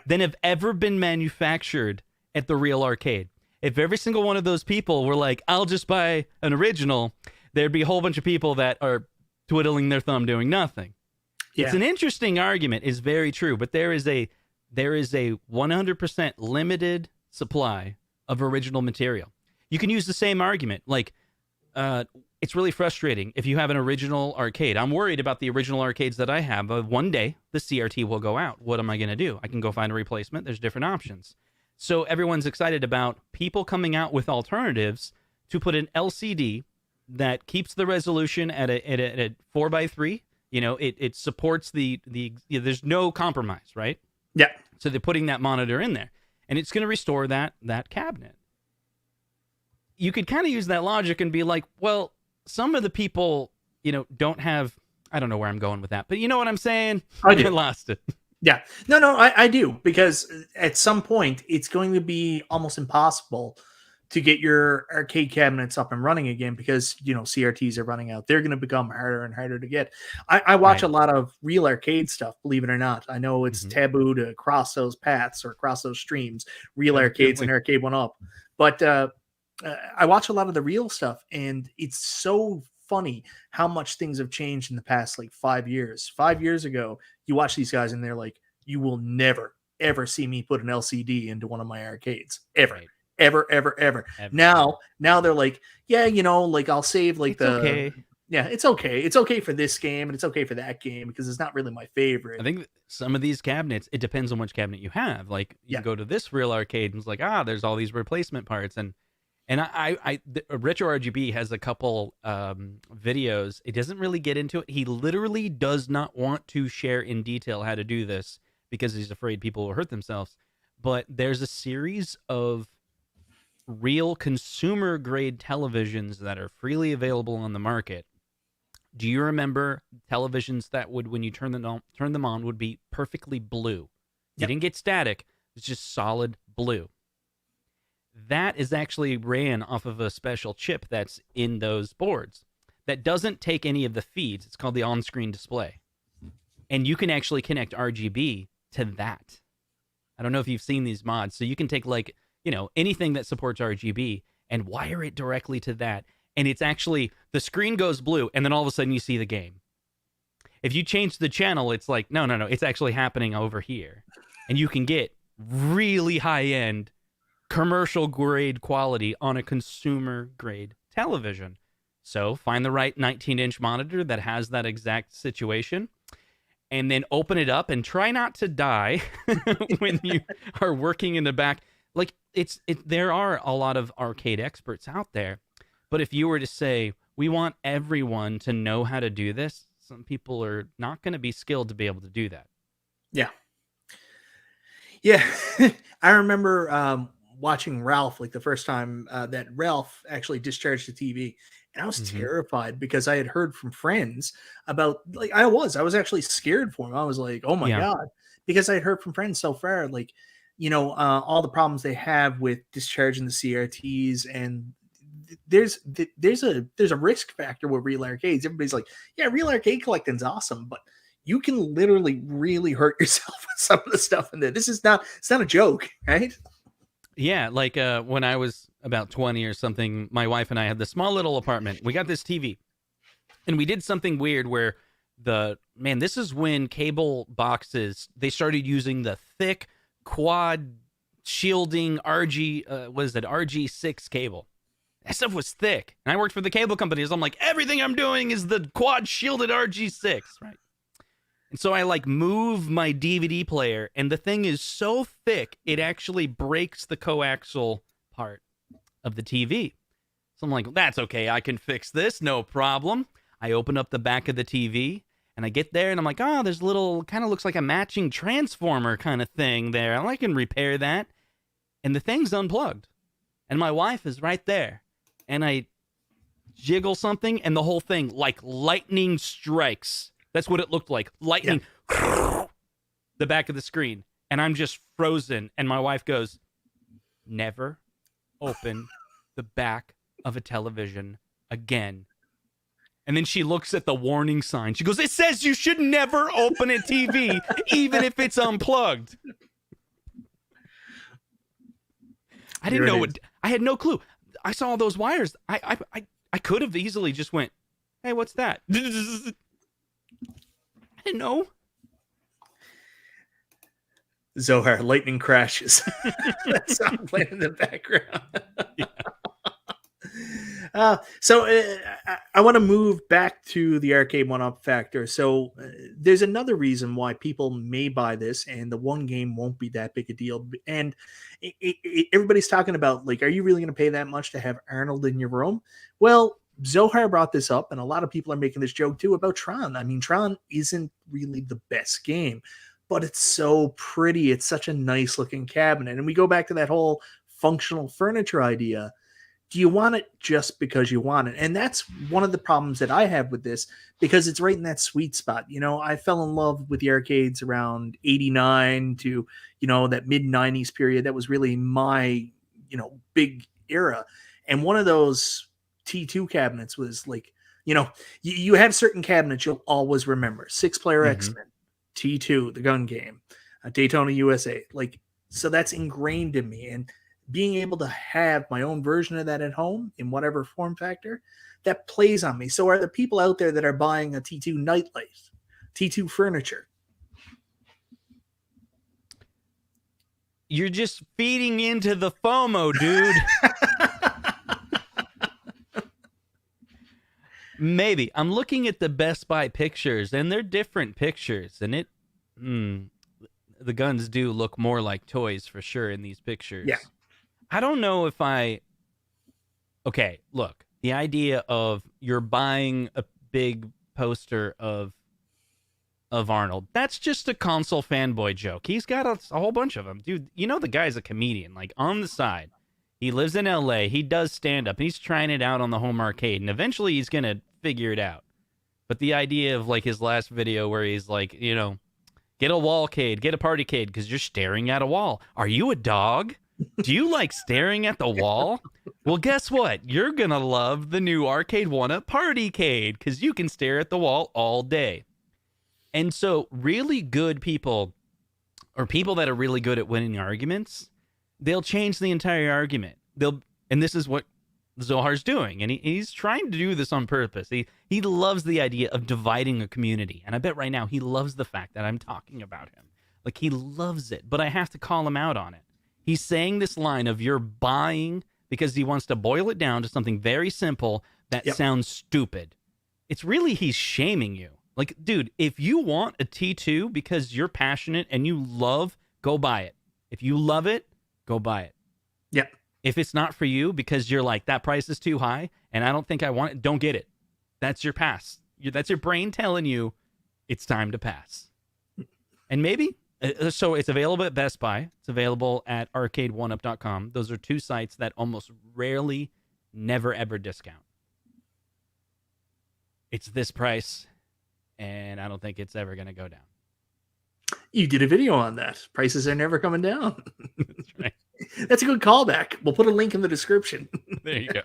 than have ever been manufactured at the real arcade. If every single one of those people were like, I'll just buy an original, there'd be a whole bunch of people that are twiddling their thumb doing nothing. Yeah. It's an interesting argument, is very true, but there is a 100% limited supply of original material. You can use the same argument. Like, it's really frustrating if you have an original arcade. I'm worried about the original arcades that I have. One day, the CRT will go out. What am I going to do? I can go find a replacement. There's different options. So everyone's excited about people coming out with alternatives to put an LCD that keeps the resolution at a 4x3. You know, it supports there's no compromise, right? Yeah. So they're putting that monitor in there, and it's going to restore that cabinet. You could kind of use that logic and be like, well, some of the people, don't have, I don't know where I'm going with that, but you know what I'm saying? I do. I lost it. Yeah. No, I do, because at some point it's going to be almost impossible to get your arcade cabinets up and running again, because CRTs are running out. They're going to become harder and harder to get. I watch a lot of real arcade stuff, believe it or not. I know it's taboo to cross those paths or cross those streams, real arcades and Arcade1Up, but I watch a lot of the real stuff, and it's so funny how much things have changed in the past 5 years. 5 years ago, you watch these guys and they're like, you will never ever see me put an LCD into one of my arcades ever. Right. Ever. Now they're like, yeah, I'll save okay. Yeah, it's okay. It's okay for this game and it's okay for that game because it's not really my favorite. I think some of these cabinets, it depends on which cabinet you have. Like, you go to this real arcade and it's like, there's all these replacement parts. And Retro RGB has a couple videos. It doesn't really get into it. He literally does not want to share in detail how to do this because he's afraid people will hurt themselves. But there's a series of real consumer grade televisions that are freely available on the market. Do you remember televisions that would, when you turn them on, would be perfectly blue? You didn't get static. It's just solid blue. That is actually ran off of a special chip that's in those boards that doesn't take any of the feeds. It's called the on-screen display. And you can actually connect RGB to that. I don't know if you've seen these mods. So you can take anything that supports RGB and wire it directly to that. And it's actually, the screen goes blue and then all of a sudden you see the game. If you change the channel, it's like, no, it's actually happening over here. And you can get really high-end commercial grade quality on a consumer grade television. So find the right 19-inch monitor that has that exact situation, and then open it up and try not to die when you are working in the back. There are a lot of arcade experts out there, but if you were to say, we want everyone to know how to do this, some people are not going to be skilled to be able to do that. Yeah. I remember watching Ralph, the first time that Ralph actually discharged the TV, and I was terrified because I had heard from friends about, I was actually scared for him. I was like, oh my God, because I heard from friends so far, like, all the problems they have with discharging the CRTs, and there's a risk factor with real arcades. Everybody's like, yeah, real arcade collecting's awesome, but you can literally really hurt yourself with some of the stuff in there. It's not a joke, right? Yeah, like when I was about 20 or something, my wife and I had this small little apartment. We got this TV, and we did something weird where this is when cable boxes, they started using the thick quad shielding RG6 cable. That stuff was thick. And I worked for the cable companies. I'm like, everything I'm doing is the quad shielded RG6, right? And so I like move my DVD player, and the thing is so thick, it actually breaks the coaxial part of the TV. So I'm like, that's okay. I can fix this. No problem. I open up the back of the TV, and I get there, and I'm like, oh, there's a little, kind of looks like a matching transformer kind of thing there. I can repair that. And the thing's unplugged. And my wife is right there. And I jiggle something, and the whole thing, like lightning strikes. That's what it looked like. Lightning. Yeah. The back of the screen. And I'm just frozen. And my wife goes, never open the back of a television again. And then she looks at the warning sign. She goes, it says you should never open a TV, even if it's unplugged. I didn't know what. I had no clue. I saw all those wires. I could have easily just went, hey, what's that? I didn't know. Zohar, lightning crashes. That's not playing in the background. Yeah. So I want to move back to the Arcade1Up factor. So there's another reason why people may buy this, and the one game won't be that big a deal. And everybody's talking about, like, are you really going to pay that much to have Arnold in your room? Well, Zohar brought this up, and a lot of people are making this joke too about Tron. I mean, Tron isn't really the best game, but it's so pretty. It's such a nice looking cabinet. And we go back to that whole functional furniture idea. Do you want it just because you want it? And that's one of the problems that I have with this, because it's right in that sweet spot. I fell in love with the arcades around 89 to, that mid 90s period. That was really my, big era. And one of those T2 cabinets was like, you have certain cabinets you'll always remember. 6-player X-Men, T2, the gun game, Daytona USA. Like, so that's ingrained in me. And being able to have my own version of that at home in whatever form factor, that plays on me. So are there people out there that are buying a T2 nightlight, T2 furniture? You're just feeding into the FOMO, dude. Maybe. I'm looking at the Best Buy pictures, and they're different pictures, and the guns do look more like toys for sure in these pictures. Yeah. I don't know if okay, look, the idea of you're buying a big poster of Arnold, that's just a console fanboy joke. He's got a whole bunch of them. Dude, the guy's a comedian, like, on the side. He lives in LA. He does stand up. He's trying it out on the home arcade, and eventually he's going to figure it out. But the idea of, like, his last video where he's like, get a wall-cade, get a party-cade, because you're staring at a wall. Are you a dog? Do you like staring at the wall? Well, guess what? You're going to love the new Arcade1Up Partycade, because you can stare at the wall all day. And so really good people, or people that are really good at winning arguments, they'll change the entire argument. And this is what Zohar's doing, and he's trying to do this on purpose. He loves the idea of dividing a community, and I bet right now he loves the fact that I'm talking about him. Like, he loves it, but I have to call him out on it. He's saying this line of you're buying because he wants to boil it down to something very simple that sounds stupid. It's really, he's shaming you. Like, dude, if you want a T2 because you're passionate and you love, go buy it. If you love it, go buy it. Yeah. If it's not for you because you're like, that price is too high and I don't think I want it, don't get it. That's your pass. That's your brain telling you it's time to pass. And maybe, so it's available at Best Buy. It's available at Arcade1Up.com. Those are two sites that almost rarely, never, ever discount. It's this price, and I don't think it's ever going to go down. You did a video on that. Prices are never coming down. That's right. That's a good callback. We'll put a link in the description. There you go.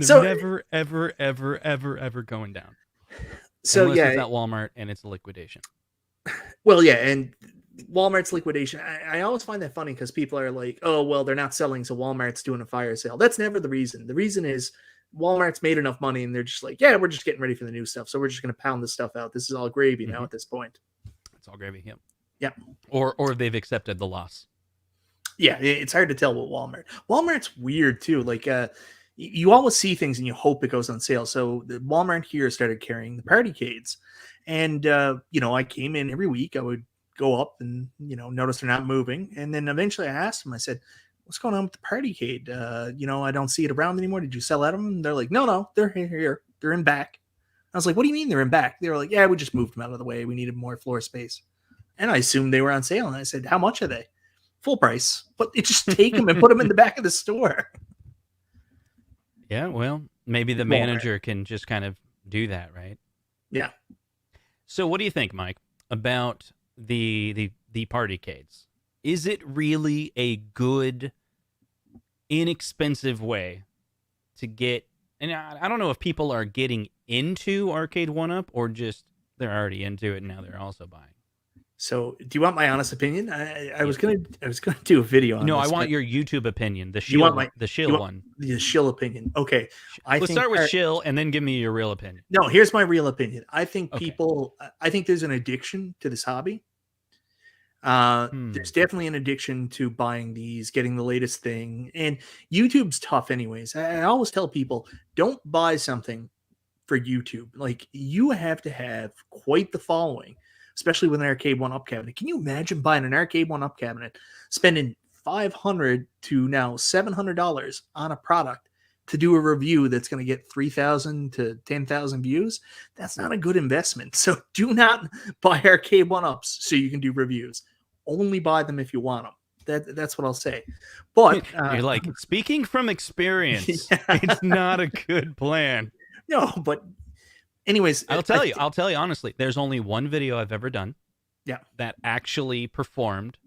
So never, ever, ever, ever, ever going down. So unless yeah, it's at Walmart and it's a liquidation. Well, yeah, and Walmart's liquidation. I always find that funny because people are like, "Oh, well, they're not selling, so Walmart's doing a fire sale." That's never the reason. The reason is Walmart's made enough money, and they're just like, "Yeah, we're just getting ready for the new stuff, so we're just going to pound this stuff out. This is all gravy now at this point." It's all gravy. Yep. Yeah. Or they've accepted the loss. Yeah, it's hard to tell with Walmart. Walmart's weird too. Like, you always see things and you hope it goes on sale. So the Walmart here started carrying the Partycades, and I came in every week. I would go up and notice they're not moving, and then eventually I asked them. I said, "What's going on with the Partycade? I don't see it around anymore. Did you sell out of them?" And they're like, "No, they're here. They're in back." I was like, "What do you mean they're in back?" They were like, "Yeah, we just moved them out of the way. We needed more floor space." And I assumed they were on sale, and I said, "How much are they?" "Full price." But it just take them and put them in the back of the store. Yeah, well, maybe the manager can just kind of do that, right? Yeah. So what do you think, Mike, about the Partycades? Is it really a good, inexpensive way to get? And I don't know if people are getting into Arcade1Up or just they're already into it and now they're also buying. So, do you want my honest opinion? I was gonna do a video on. No, this, I want your YouTube opinion. The shill, one. The shill opinion. Okay, Let's start with shill and then give me your real opinion. No, here's my real opinion. I think I think there's an addiction to this hobby. There's definitely an addiction to buying these, getting the latest thing, and YouTube's tough anyways. I always tell people, don't buy something for YouTube. Like, you have to have quite the following, especially with an Arcade1Up cabinet. Can you imagine buying an Arcade1Up cabinet, spending $500 to now $700 on a product to do a review that's going to get 3,000 to 10,000 views? That's not a good investment. So do not buy Arcade1Ups so you can do reviews. Only buy them if you want them. That's what I'll say. But you're like, speaking from experience, it's not a good plan. No, but anyways, I'll tell you honestly, there's only one video I've ever done that actually performed.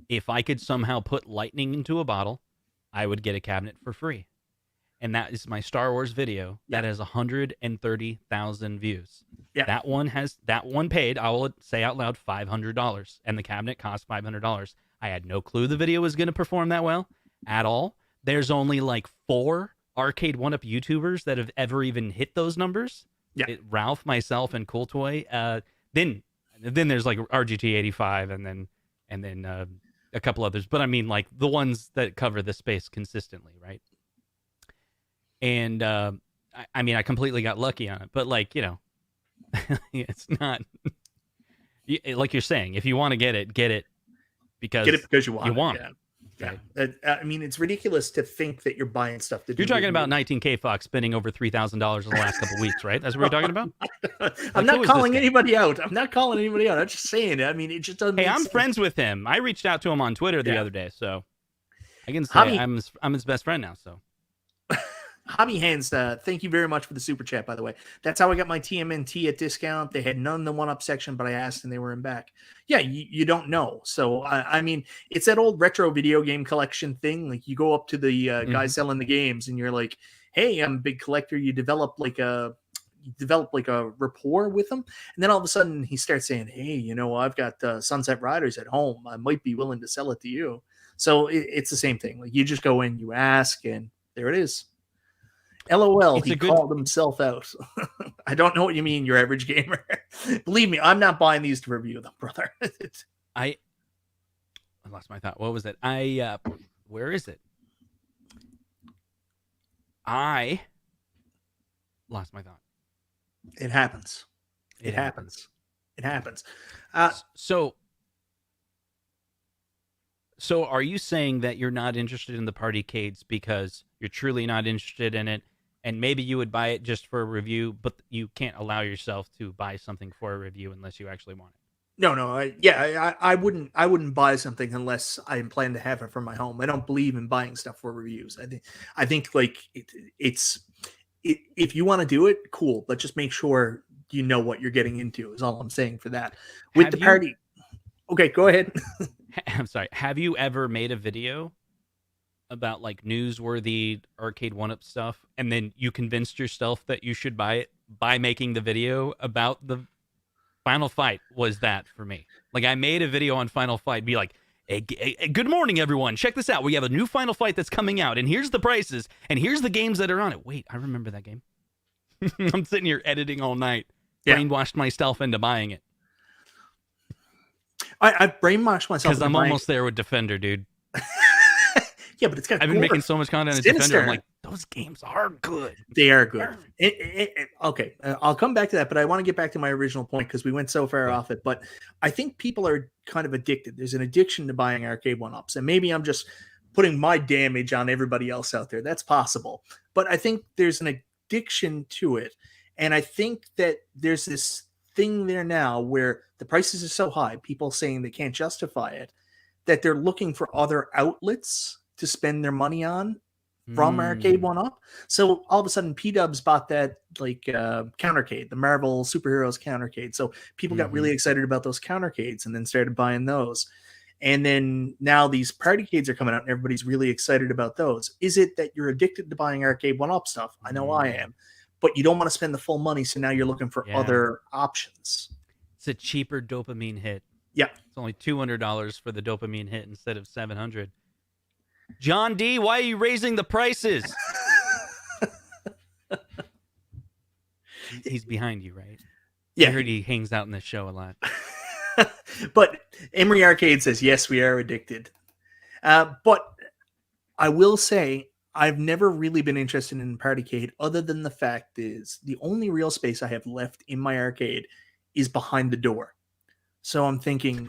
If I could somehow put lightning into a bottle, I would get a cabinet for free. And that is my Star Wars video that has 130,000 views. Yeah. That one paid, I will say out loud, $500, and the cabinet cost $500. I had no clue the video was going to perform that well at all. There's only like 4 Arcade1Up YouTubers that have ever even hit those numbers. Yeah. Ralph, myself, and Cool Toy. Then there's like RGT85 and then a couple others. But I mean, like the ones that cover the space consistently, right? And I mean, I completely got lucky on it. But like, it's not like you're saying. If you want to get it because you want it. Yeah. Right. I mean, it's ridiculous to think that you're buying stuff. You're talking about 19K Fox spending over $3,000 in the last couple of weeks, right? That's what we're talking about? I'm not calling anybody out. I'm just saying it. I mean, it just doesn't. Hey, I'm friends with him. I reached out to him on Twitter the other day, so I can say I'm his best friend now. So, Hobby Hands, thank you very much for the super chat, by the way. That's how I got my TMNT at discount. They had none in the 1-up section, but I asked and they were in back. Yeah, you don't know. So, I mean, it's that old retro video game collection thing. Like, you go up to the guy selling the games and you're like, hey, I'm a big collector. You develop like a rapport with him. And then all of a sudden he starts saying, hey, I've got Sunset Riders at home. I might be willing to sell it to you. So it's the same thing. Like, you just go in, you ask, and there it is. LOL, he called himself out. I don't know what you mean, your average gamer. Believe me, I'm not buying these to review them, brother. I lost my thought. What was it? Where is it? I lost my thought. It happens. It happens. So are you saying that you're not interested in the Partycades because you're truly not interested in it, and maybe you would buy it just for a review, but you can't allow yourself to buy something for a review unless you actually want it? No. I wouldn't buy something unless I plan to have it for my home. I don't believe in buying stuff for reviews. I think like it's if you want to do it, cool, but just make sure you know what you're getting into is all I'm saying for that. With the party. Okay, go ahead. I'm sorry. Have you ever made a video about like newsworthy Arcade1Up stuff, and then you convinced yourself that you should buy it by making the video about the Final Fight? Was that for me? Like, I made a video on Final Fight, be like, hey, good morning, everyone. Check this out. We have a new Final Fight that's coming out, and here's the prices, and here's the games that are on it. Wait, I remember that game. I'm sitting here editing all night. Brainwashed myself into buying it. I brainwashed myself because I'm almost there with Defender, dude. Yeah, but it's got. I've been making so much content as Defender. I'm like, those games are good. They are good. Okay, I'll come back to that, but I want to get back to my original point because we went so far off it. But I think people are kind of addicted. There's an addiction to buying Arcade1Ups, and maybe I'm just putting my damage on everybody else out there. That's possible, but I think there's an addiction to it, and I think that there's this thing there now where the prices are so high, people saying they can't justify it, that they're looking for other outlets to spend their money on from Arcade1Up. So all of a sudden P-Dubs bought that like countercade, the Marvel superheroes countercade. So people got really excited about those countercades and then started buying those. And then now these partycades are coming out and everybody's really excited about those. Is it that you're addicted to buying Arcade1Up stuff? I know I am, but you don't want to spend the full money. So now you're looking for other options. It's a cheaper dopamine hit. Yeah. It's only $200 for the dopamine hit instead of $700. John D, why are you raising the prices? He's behind you, right? Yeah. I heard he hangs out in this show a lot. But Emery Arcade says, yes, we are addicted. But I will say, I've never really been interested in Partycade, other than the fact is the only real space I have left in my arcade is behind the door. So I'm thinking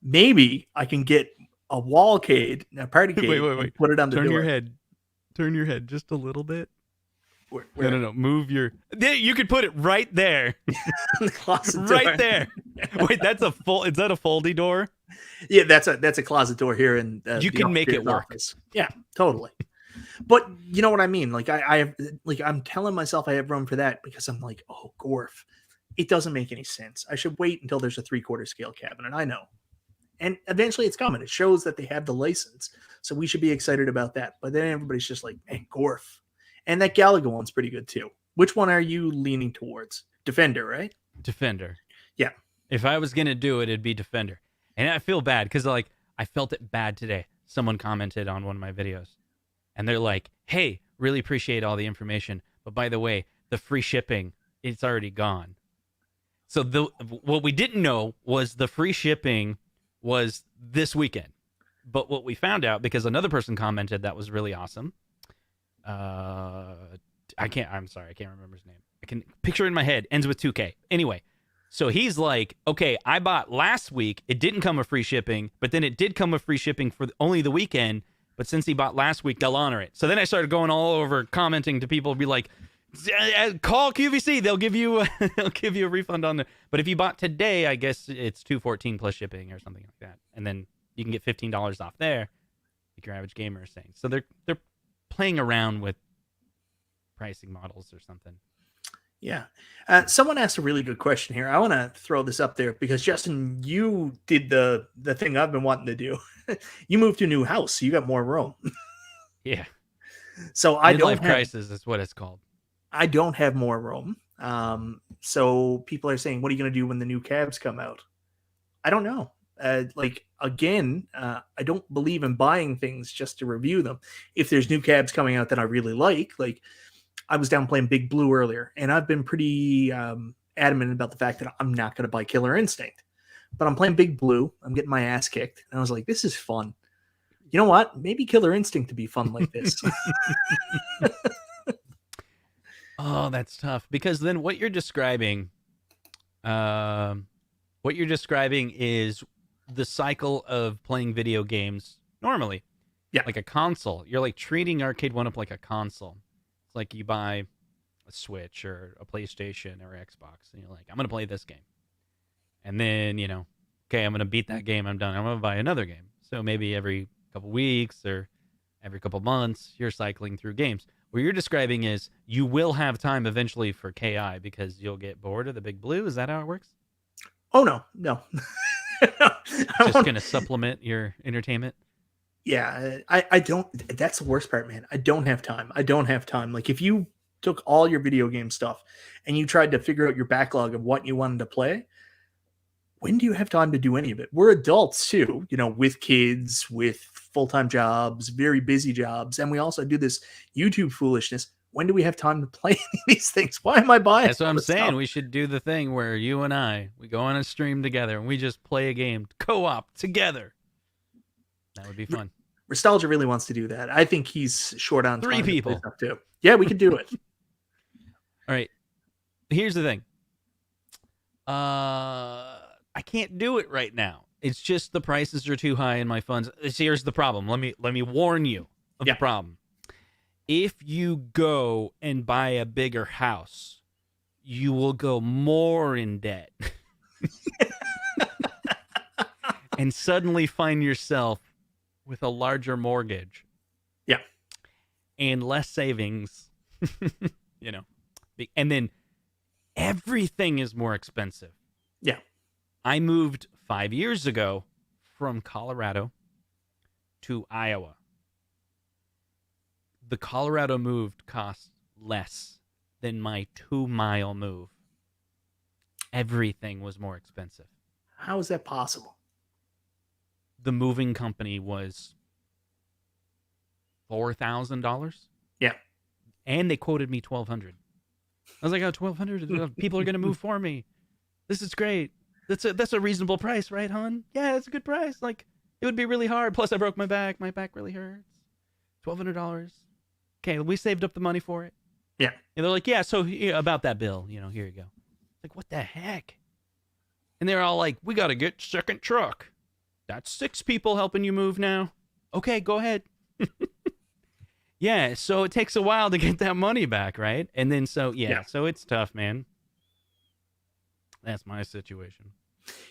maybe I can get a wallcade, a partycade, wait. put it on the door. Turn your head just a little bit. Where? No. Move your. You could put it right there. The closet door. Right there. Wait, that's a full. Is that a foldy door? Yeah, that's a closet door here in. You can make it work. Office. Yeah, totally. But you know what I mean? Like I have, like I'm telling myself I have room for that because I'm like, oh, Gorf. It doesn't make any sense. I should wait until there's a 3/4 scale cabinet. I know. And eventually it's coming. It shows that they have the license. So we should be excited about that. But then everybody's just like, man, Gorf. And that Galaga one's pretty good too. Which one are you leaning towards? Defender, right? Defender. Yeah. If I was going to do it, it'd be Defender. And I feel bad because like I felt it bad today. Someone commented on one of my videos. And they're like, hey, really appreciate all the information. But by the way, the free shipping, it's already gone. So what we didn't know was the free shipping was this weekend. But what we found out, because another person commented that was really awesome. I'm sorry, I can't remember his name. I can picture it in my head. Ends with 2K. Anyway, so he's like, okay, I bought last week. It didn't come with free shipping, but then it did come with free shipping for only the weekend. But since he bought last week, they'll honor it. So then I started going all over commenting to people, be like, call QVC. They'll give you a refund on the. But if you bought today, I guess it's $214 plus shipping or something like that, and then you can get $15 off there. Like your average gamer is saying. So they're playing around with pricing models or something. Yeah. Someone asked a really good question here. I want to throw this up there because Justin, you did the thing I've been wanting to do. You moved to a new house, so you got more room. Yeah. So I don't have crisis is what it's called. I don't have more room. So people are saying, what are you going to do when the new cabs come out? I don't know. I don't believe in buying things just to review them. If there's new cabs coming out that I really like I was down playing Big Blue earlier, and I've been pretty adamant about the fact that I'm not going to buy Killer Instinct. But I'm playing Big Blue. I'm getting my ass kicked. And I was like, this is fun. You know what? Maybe Killer Instinct to be fun like this. Oh, that's tough. Because then what you're describing is the cycle of playing video games normally. Yeah. Like a console. You're like treating Arcade1Up like a console. It's like you buy a Switch or a PlayStation or Xbox, and you're like, I'm going to play this game. And then, okay, I'm going to beat that game. I'm done. I'm going to buy another game. So maybe every couple weeks or every couple months, you're cycling through games. What you're describing is you will have time eventually for KI because you'll get bored of the Big Blue. Is that how it works? Oh, no. Just gonna supplement your entertainment. Yeah, I don't. That's the worst part, man. I don't have time. I don't have time. Like if you took all your video game stuff and you tried to figure out your backlog of what you wanted to play, when do you have time to do any of it? We're adults too, with kids, with full-time jobs, very busy jobs, and we also do this YouTube foolishness. When do we have time to play any of these things? Why am I buying? That's what I'm saying. We should do the thing where you and we go on a stream together and we just play a game co-op together. That would be fun. Nostalgia really wants to do that. I think he's short on 3 people too. Yeah, we could do it. All right. Here's the thing. I can't do it right now. It's just the prices are too high in my funds. Here's the problem. Let me warn you of the problem. If you go and buy a bigger house, you will go more in debt. And suddenly find yourself with a larger mortgage. Yeah. And less savings. And then everything is more expensive. Yeah. I moved 5 years ago from Colorado to Iowa. The Colorado move cost less than my 2-mile move. Everything was more expensive. How is that possible? The moving company was $4,000. Yeah. And they quoted me $1,200. I was like, oh, $1,200? People are going to move for me. This is great. That's a reasonable price, right, hon? Yeah, it's a good price. Like, it would be really hard. Plus, I broke my back. My back really hurts. $1,200. Okay, we saved up the money for it. Yeah. And they're like, yeah, so about that bill, here you go. Like, what the heck? And they're all like, we got to get second truck. That's 6 people helping you move now. Okay, go ahead. Yeah, so it takes a while to get that money back, right? And then so it's tough, man. That's my situation.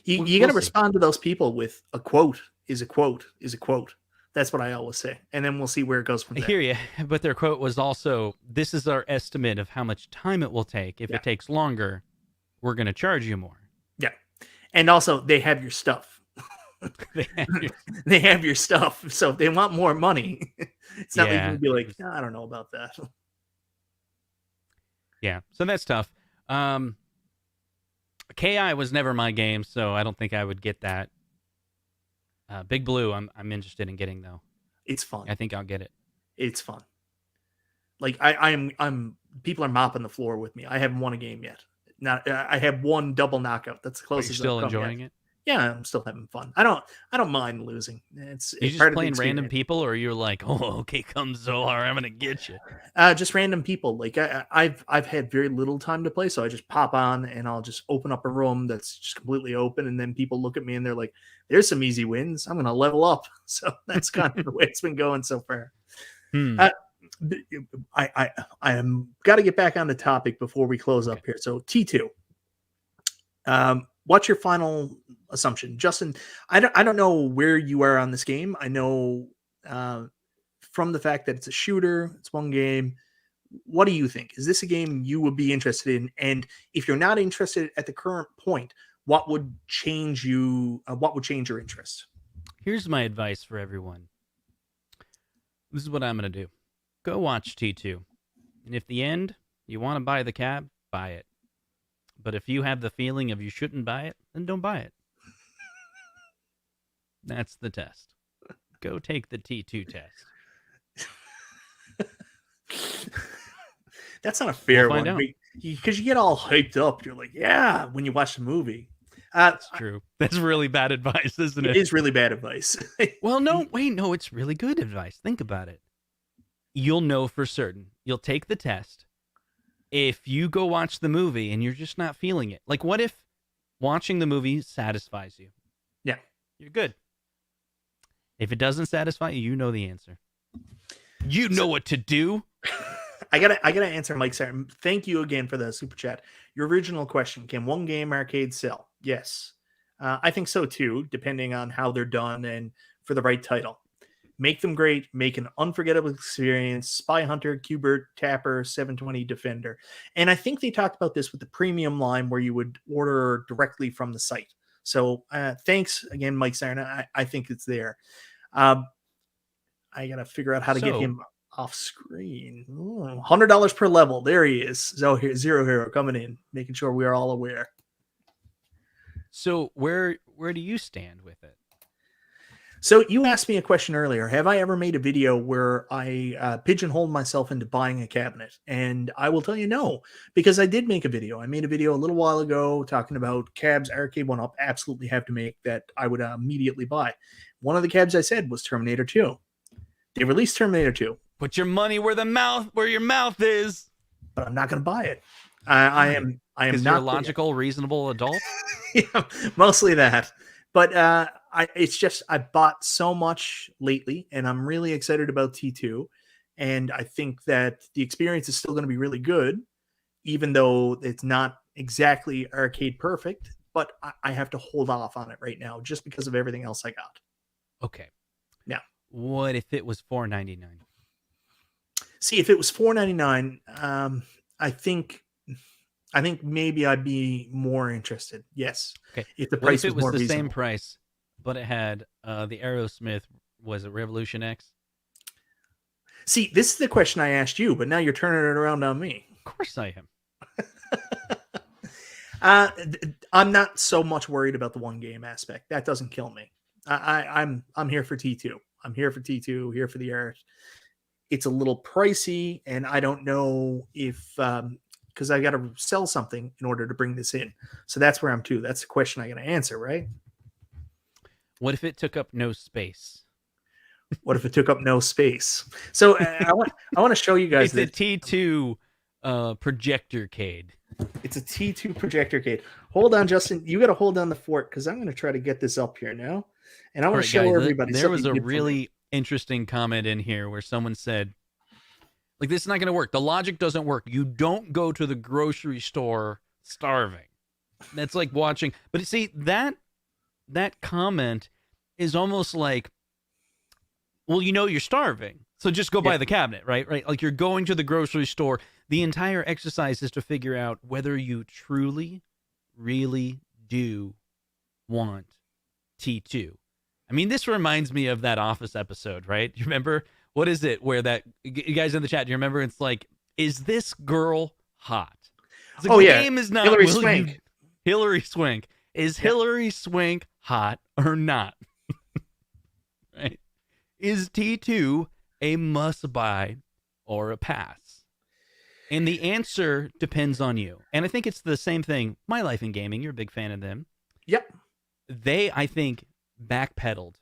You got to respond to those people with a quote is a quote is a quote. That's what I always say. And then we'll see where it goes from there. I hear you. But their quote was also, this is our estimate of how much time it will take. If it takes longer, we're going to charge you more. Yeah. And also, they have your stuff. They have your stuff. So if they want more money, it's not like you can be like, no, I don't know about that. Yeah. So that's tough. KI was never my game, so I don't think I would get that. Big Blue, I'm interested in getting though. It's fun. I think I'll get it. It's fun. Like I'm people are mopping the floor with me. I haven't won a game yet. I have one double knockout. That's the closest. Are you still enjoying it? Yeah, I'm still having fun. I don't mind losing. It's just part playing of the random people, or you're like, oh, okay, come Zohar, I'm gonna get you. Just random people. Like I've had very little time to play, so I just pop on and I'll just open up a room that's just completely open, and then people look at me and they're like, "There's some easy wins. I'm gonna level up." So that's kind of the way it's been going so far. I am got to get back on the topic before we close up here. So T2. What's your final assumption, Justin? I don't know where you are on this game. I know from the fact that it's a shooter, it's one game. What do you think? Is this a game you would be interested in? And if you're not interested at the current point, what would change you? What would change your interest? Here's my advice for everyone. This is what I'm going to do. Go watch T2. And if the end, you want to buy the cab, buy it. But if you have the feeling of you shouldn't buy it, then don't buy it. That's the test. Go take the T2 test. That's not a fair one. Because you get all hyped up. You're like, yeah, when you watch the movie. That's true. That's really bad advice, isn't it? It is really bad advice. Well, no, it's really good advice. Think about it. You'll know for certain. You'll take the test. If you go watch the movie and you're just not feeling it. Like, what if watching the movie satisfies you? Yeah. You're good. If it doesn't satisfy you, you know the answer. You know what to do. I gotta answer Mike Sarah. Thank you again for the super chat. Your original question: can one game arcade sell? Yes, I think so too. Depending on how they're done and for the right title, make them great. Make an unforgettable experience. Spy Hunter, Qbert, Tapper, 720 Defender, and I think they talked about this with the premium line where you would order directly from the site. So thanks again, Mike Sarna. I think it's there. I gotta figure out how to get him off screen. $100 per level. There he is. So here, Zero Hero coming in, making sure we are all aware. So where do you stand with it? So you asked me a question earlier. Have I ever made a video where I pigeonholed myself into buying a cabinet? And I will tell you no, because I did make a video. I made a video a little while ago talking about cabs Arcade1Up absolutely have to make that I would immediately buy. One of the cabs I said was Terminator 2. They released Terminator 2. Put your money where your mouth is. But I'm not going to buy it. I am not. You're a logical, reasonable adult. Yeah, mostly that. But it's just I bought so much lately, and I'm really excited about T2. And I think that the experience is still going to be really good, even though it's not exactly arcade perfect. But I have to hold off on it right now just because of everything else I got. Okay. Now, what if it was $4.99? See, if it was $4.99, I think maybe I'd be more interested. Yes. Okay. If the price was more the reasonable. same price, but it had the Aerosmith, was it Revolution X? See, this is the question I asked you, but now you're turning it around on me. Of course I am. I'm not so much worried about the one game aspect. That doesn't kill me. I'm here for T2. I'm here for T2, here for the art. It's a little pricey, and I don't know if because I got to sell something in order to bring this in. So that's where I'm to. That's the question I got to answer, right? What if it took up no space? What if it took up no space? So I want to show you guys it's a T2 projectorcade. It's a T2 projectorcade. Hold on, Justin. You got to hold down the fort because I'm going to try to get this up here now, and I want to show everybody. There was a really interesting comment in here where someone said, like, this is not going to work. The logic doesn't work. You don't go to the grocery store starving. That's like watching. But see, that comment is almost like, well, you're starving, so just go buy the cabinet, right? Right? Like, you're going to the grocery store. The entire exercise is to figure out whether you truly, really do want T2. I mean, this reminds me of that Office episode, right? You remember? What is it where that, you guys in the chat, do you remember? It's like, is this girl hot? Like, the game is not Hillary Swank. Hillary Swank. Is Hillary Swank hot or not? Right? Is T2 a must-buy or a pass? And the answer depends on you. And I think it's the same thing. My Life in Gaming, you're a big fan of them. Yep. They, I think, backpedaled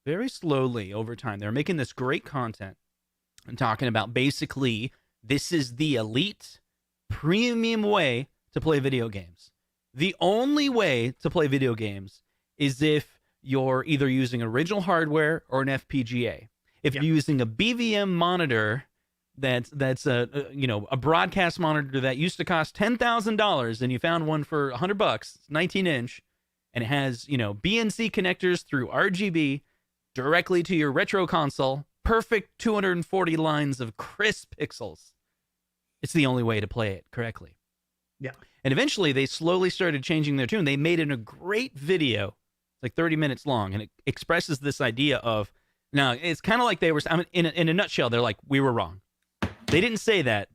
very slowly over time. They're making this great content and talking about basically this is the elite premium way to play video games. The only way to play video games is if you're either using original hardware or an FPGA. If you're using a BVM monitor that's a broadcast monitor that used to cost $10,000 and you found one for $100, 19-inch, and it has, BNC connectors through RGB directly to your retro console, perfect 240 lines of crisp pixels. It's the only way to play it correctly. Yeah. And eventually they slowly started changing their tune. They made it a great video. It's like 30 minutes long, and it expresses this idea of, now it's kind of like they were, in a nutshell, they're like, we were wrong. They didn't say that,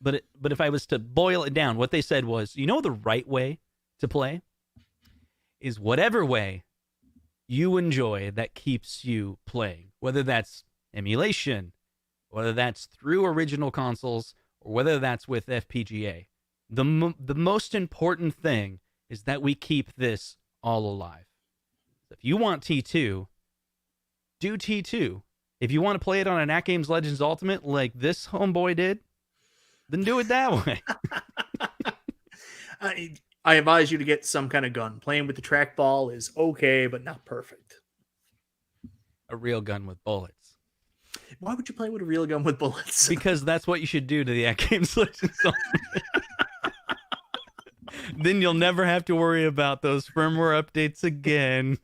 but if I was to boil it down, what they said was, the right way to play is whatever way you enjoy that keeps you playing, whether that's emulation, whether that's through original consoles, or whether that's with FPGA. The most important thing is that we keep this all alive. So if you want T2, do T2. If you want to play it on an At Games Legends Ultimate like this homeboy did, then do it that way. I advise you to get some kind of gun. Playing with the trackball is okay, but not perfect. A real gun with bullets. Why would you play with a real gun with bullets? Because that's what you should do to the At Games Legends Ultimate. Then you'll never have to worry about those firmware updates again.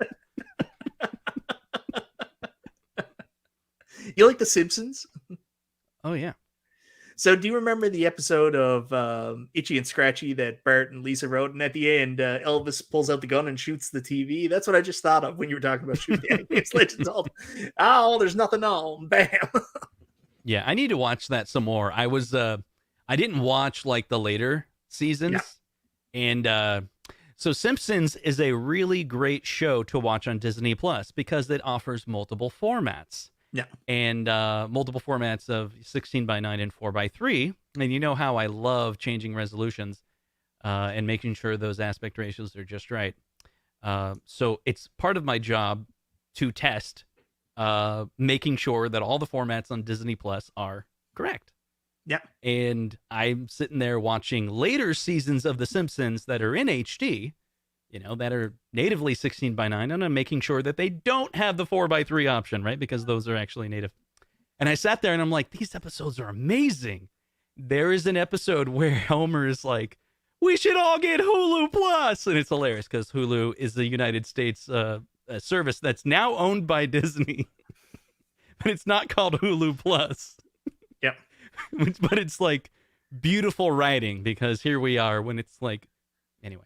You like The Simpsons? Oh, yeah. So do you remember the episode of Itchy and Scratchy that Bart and Lisa wrote? And at the end, Elvis pulls out the gun and shoots the TV. That's what I just thought of when you were talking about shooting the Games Legends. Oh, there's nothing on. Bam. Yeah, I need to watch that some more. I didn't watch like the later seasons. Yeah. And so Simpsons is a really great show to watch on Disney Plus because it offers multiple formats. Yeah. And multiple formats of 16:9 and 4:3. And you know how I love changing resolutions and making sure those aspect ratios are just right. So it's part of my job to test making sure that all the formats on Disney Plus are correct. Yeah. And I'm sitting there watching later seasons of The Simpsons that are in HD, that are natively 16:9, and I'm making sure that they don't have the 4:3 option, right? Because those are actually native. And I sat there and I'm like, these episodes are amazing. There is an episode where Homer is like, we should all get Hulu Plus. And it's hilarious because Hulu is the United States service that's now owned by Disney. But it's not called Hulu Plus. Yep. But it's like beautiful writing because here we are when it's like, anyway.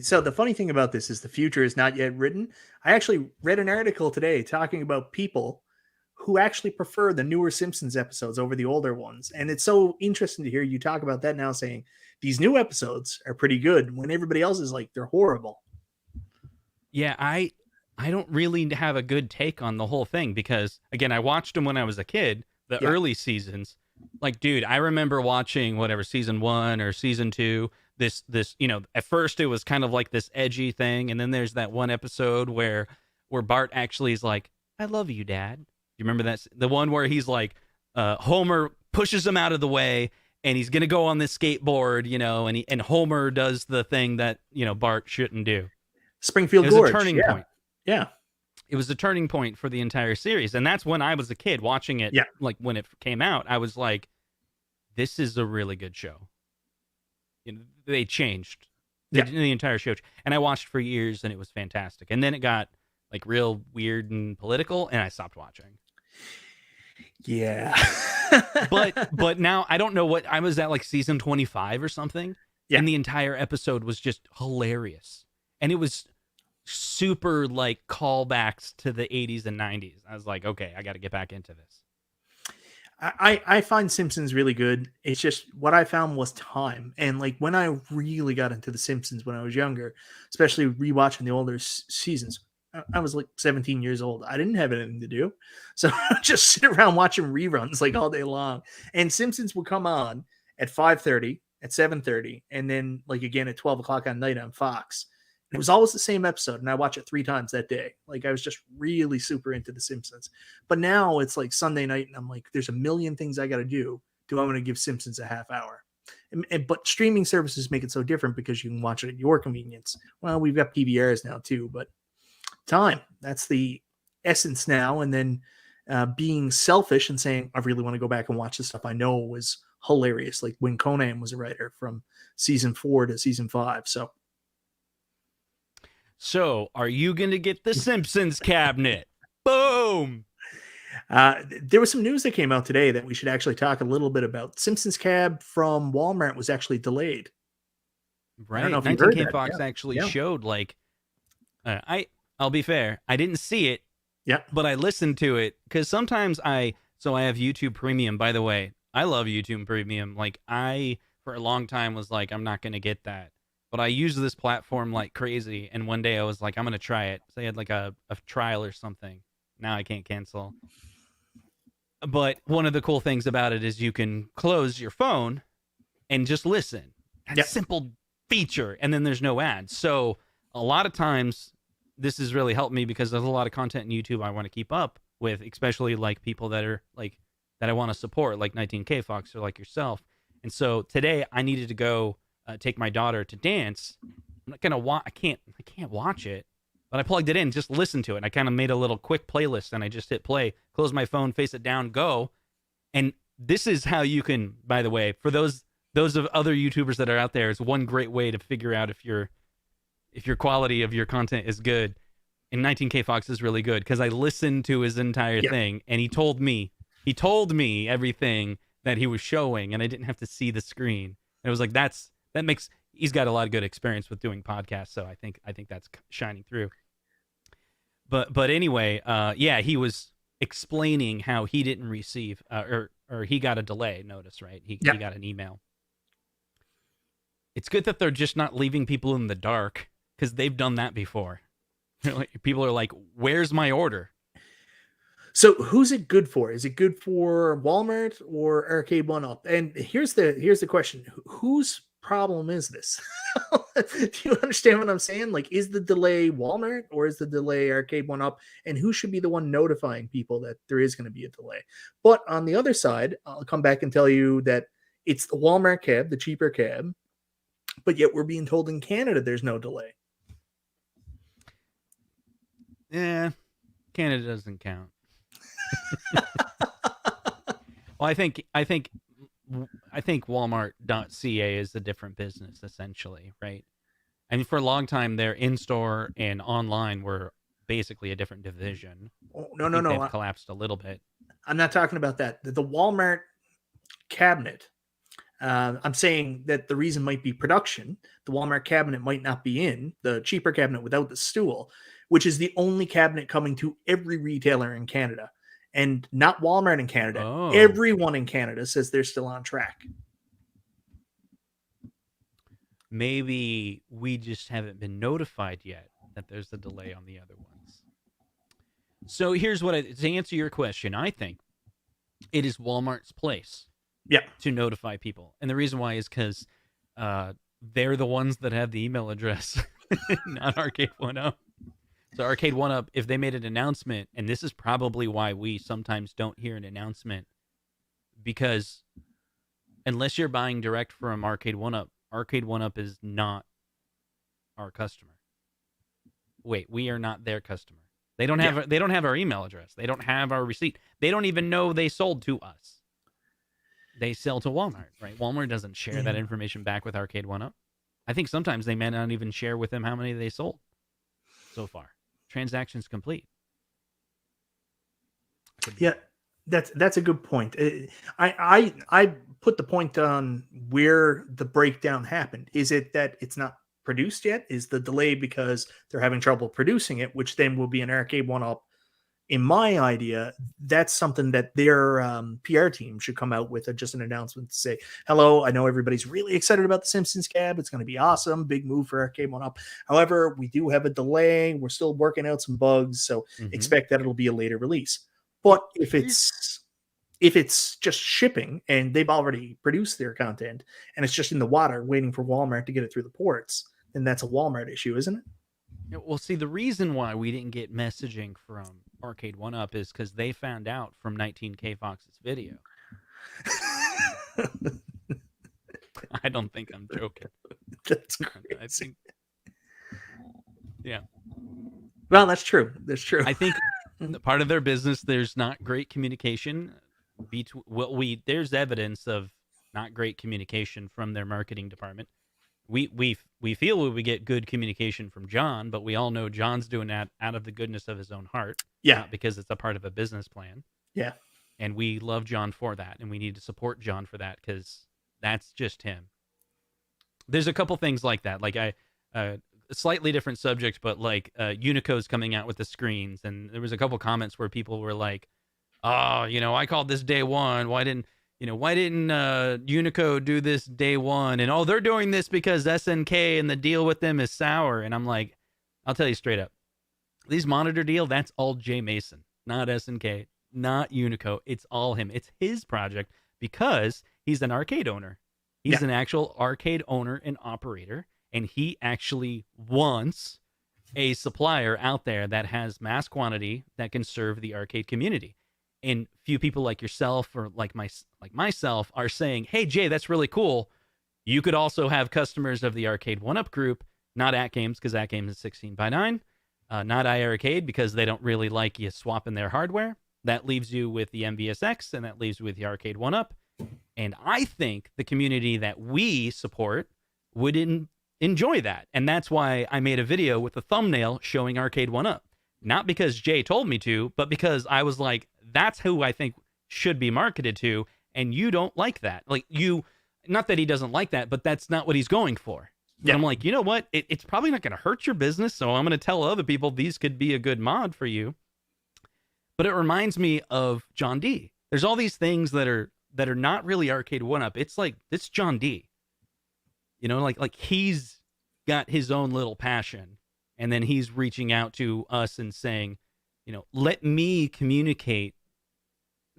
So the funny thing about this is the future is not yet written. I actually read an article today talking about people who actually prefer the newer Simpsons episodes over the older ones. And it's so interesting to hear you talk about that now, saying these new episodes are pretty good when everybody else is like, they're horrible. Yeah, I don't really have a good take on the whole thing because, again, I watched them when I was a kid, the early seasons. Like, dude, I remember watching whatever, season 1 or season 2. This, at first it was kind of like this edgy thing. And then there's that one episode where Bart actually is like, I love you, Dad. You remember that? The one where he's like, Homer pushes him out of the way and he's going to go on this skateboard, and Homer does the thing that, Bart shouldn't do. Springfield Gorge. It was a turning point. Yeah. It was a turning point for the entire series. And that's when I was a kid watching it. Yeah. Like when it came out, I was like, this is a really good show. They changed the entire show. And I watched for years and it was fantastic. And then it got like real weird and political and I stopped watching. Yeah. but now I don't know what I was at, like season 25 or something. Yeah. And the entire episode was just hilarious. And it was super like callbacks to the 80s and 90s. I was like, okay, I got to get back into this. I find Simpsons really good. It's just what I found was time. And like when I really got into The Simpsons when I was younger, especially rewatching the older seasons, I was like 17 years old. I didn't have anything to do. So I just sit around watching reruns like all day long. And Simpsons would come on at 5:30, at 7:30, and then like again at 12 o'clock on night on Fox. It was always the same episode, and I watched it 3 times that day. Like I was just really super into The Simpsons. But now it's like Sunday night, and I'm like, there's a million things I got to do. Do I want to give Simpsons a half hour? But streaming services make it so different because you can watch it at your convenience. Well, we've got PVRs now too, but time, that's the essence now. And then being selfish and saying, I really want to go back and watch the stuff I know was hilarious. Like when Conan was a writer from season 4 to season 5. So, are you going to get the Simpsons cabinet? Boom! There was some news that came out today that we should actually talk a little bit about. Simpsons Cab from Walmart was actually delayed. Right. 19K Fox actually showed like, I'll be fair, I didn't see it. Yeah. But I listened to it because sometimes I have YouTube Premium. By the way, I love YouTube Premium. Like I, for a long time, was like, I'm not going to get that. But I use this platform like crazy. And one day I was like, I'm going to try it. So I had like a trial or something. Now I can't cancel. But one of the cool things about it is you can close your phone and just listen. That's a simple feature. And then there's no ads. So a lot of times this has really helped me because there's a lot of content in YouTube I want to keep up with, especially like people that are like, that I want to support, like 19K Fox or like yourself. And so today I needed to go take my daughter to dance. I'm not gonna I can't watch it, but I plugged it in, just listen to it. I kind of made a little quick playlist, and I just hit play, close my phone, face it down, go. And this is how you can, by the way, for those of other YouTubers that are out there, it's one great way to figure out if your quality of your content is good. And 19K Fox is really good because I listened to his entire thing, and he told me everything that he was showing, and I didn't have to see the screen. And it was like he's got a lot of good experience with doing podcasts, so I think that's shining through. But anyway, yeah, he was explaining how he didn't receive or he got a delay notice, right? He got an email. It's good that they're just not leaving people in the dark, because they've done that before. People are like, "Where's my order?" So who's it good for? Is it good for Walmart or Arcade1Up? And here's the question: whose problem is this? Do you understand what I'm saying? Like, is the delay Walmart or is the delay Arcade1Up? And who should be the one notifying people that there is going to be a delay? But on the other side, I'll come back and tell you that it's the Walmart cab, the cheaper cab, but yet we're being told in Canada there's no delay. Yeah, Canada doesn't count. Well, I think Walmart.ca is a different business, essentially, right? I mean, for a long time, their in-store and online were basically a different division. Oh, no. They've collapsed a little bit. I'm not talking about that. The Walmart cabinet. I'm saying that the reason might be production. The Walmart cabinet might not be in the cheaper cabinet without the stool, which is the only cabinet coming to every retailer in Canada. And not Walmart in Canada. Oh. Everyone in Canada says they're still on track. Maybe we just haven't been notified yet that there's a delay on the other ones. So here's to answer your question, I think it is Walmart's place to notify people. And the reason why is because they're the ones that have the email address, not Arcade1Up. So Arcade1Up, if they made an announcement, and this is probably why we sometimes don't hear an announcement, because unless you're buying direct from Arcade1Up, Arcade1Up is not our customer. Wait, we are not their customer. They don't have our email address. They don't have our receipt. They don't even know they sold to us. They sell to Walmart, right? Walmart doesn't share that information back with Arcade1Up. I think sometimes they may not even share with them how many they sold so far. Transactions complete. Yeah, that's a good point. I put the point on where the breakdown happened. Is it that it's not produced yet? Is the delay because they're having trouble producing it, which then will be an Arcade1Up? In my idea, that's something that their PR team should come out with just an announcement to say, hello, I know everybody's really excited about the Simpsons cab. It's going to be awesome. Big move for Arcade1Up. However, we do have a delay. We're still working out some bugs, so expect that it'll be a later release. But if it's just shipping and they've already produced their content and it's just in the water waiting for Walmart to get it through the ports, then that's a Walmart issue, isn't it? Yeah, well, see, the reason why we didn't get messaging from Arcade1Up is because they found out from 19K Fox's video. I don't think I'm joking. That's crazy. I think, yeah. Well, that's true. That's true. I think part of their business, there's not great communication. There's evidence of not great communication from their marketing department. We feel we get good communication from John, but we all know John's doing that out of the goodness of his own heart. Yeah. Not because it's a part of a business plan. Yeah. And we love John for that, and we need to support John for that because that's just him. There's a couple things like that. Like a slightly different subject, but like Unico's coming out with the screens, and there was a couple comments where people were like, "Oh, I called this day one. Why didn't Unico do this day one? And they're doing this because SNK and the deal with them is sour." And I'm like, I'll tell you straight up, these monitor deal, that's all Jay Mason, not SNK, not Unico. It's all him. It's his project because he's an arcade owner. He's an actual arcade owner and operator, and he actually wants a supplier out there that has mass quantity that can serve the arcade community. And few people like yourself or like myself are saying, hey, Jay, that's really cool. You could also have customers of the Arcade1Up group, not AtGames, because AtGames is 16:9, not iArcade, because they don't really like you swapping their hardware. That leaves you with the MVSX, and that leaves you with the Arcade1Up. And I think the community that we support would enjoy that. And that's why I made a video with a thumbnail showing Arcade1Up. Not because Jay told me to, but because I was like, that's who I think should be marketed to. and you don't like that. Like, not that he doesn't like that, but that's not what he's going for. Yeah. And I'm like, you know what? It's probably not going to hurt your business, so I'm going to tell other people these could be a good mod for you. But it reminds me of John D. There's all these things that are not really Arcade1Up. It's like, it's John D. You know, like he's got his own little passion, and then he's reaching out to us and saying, you know, let me communicate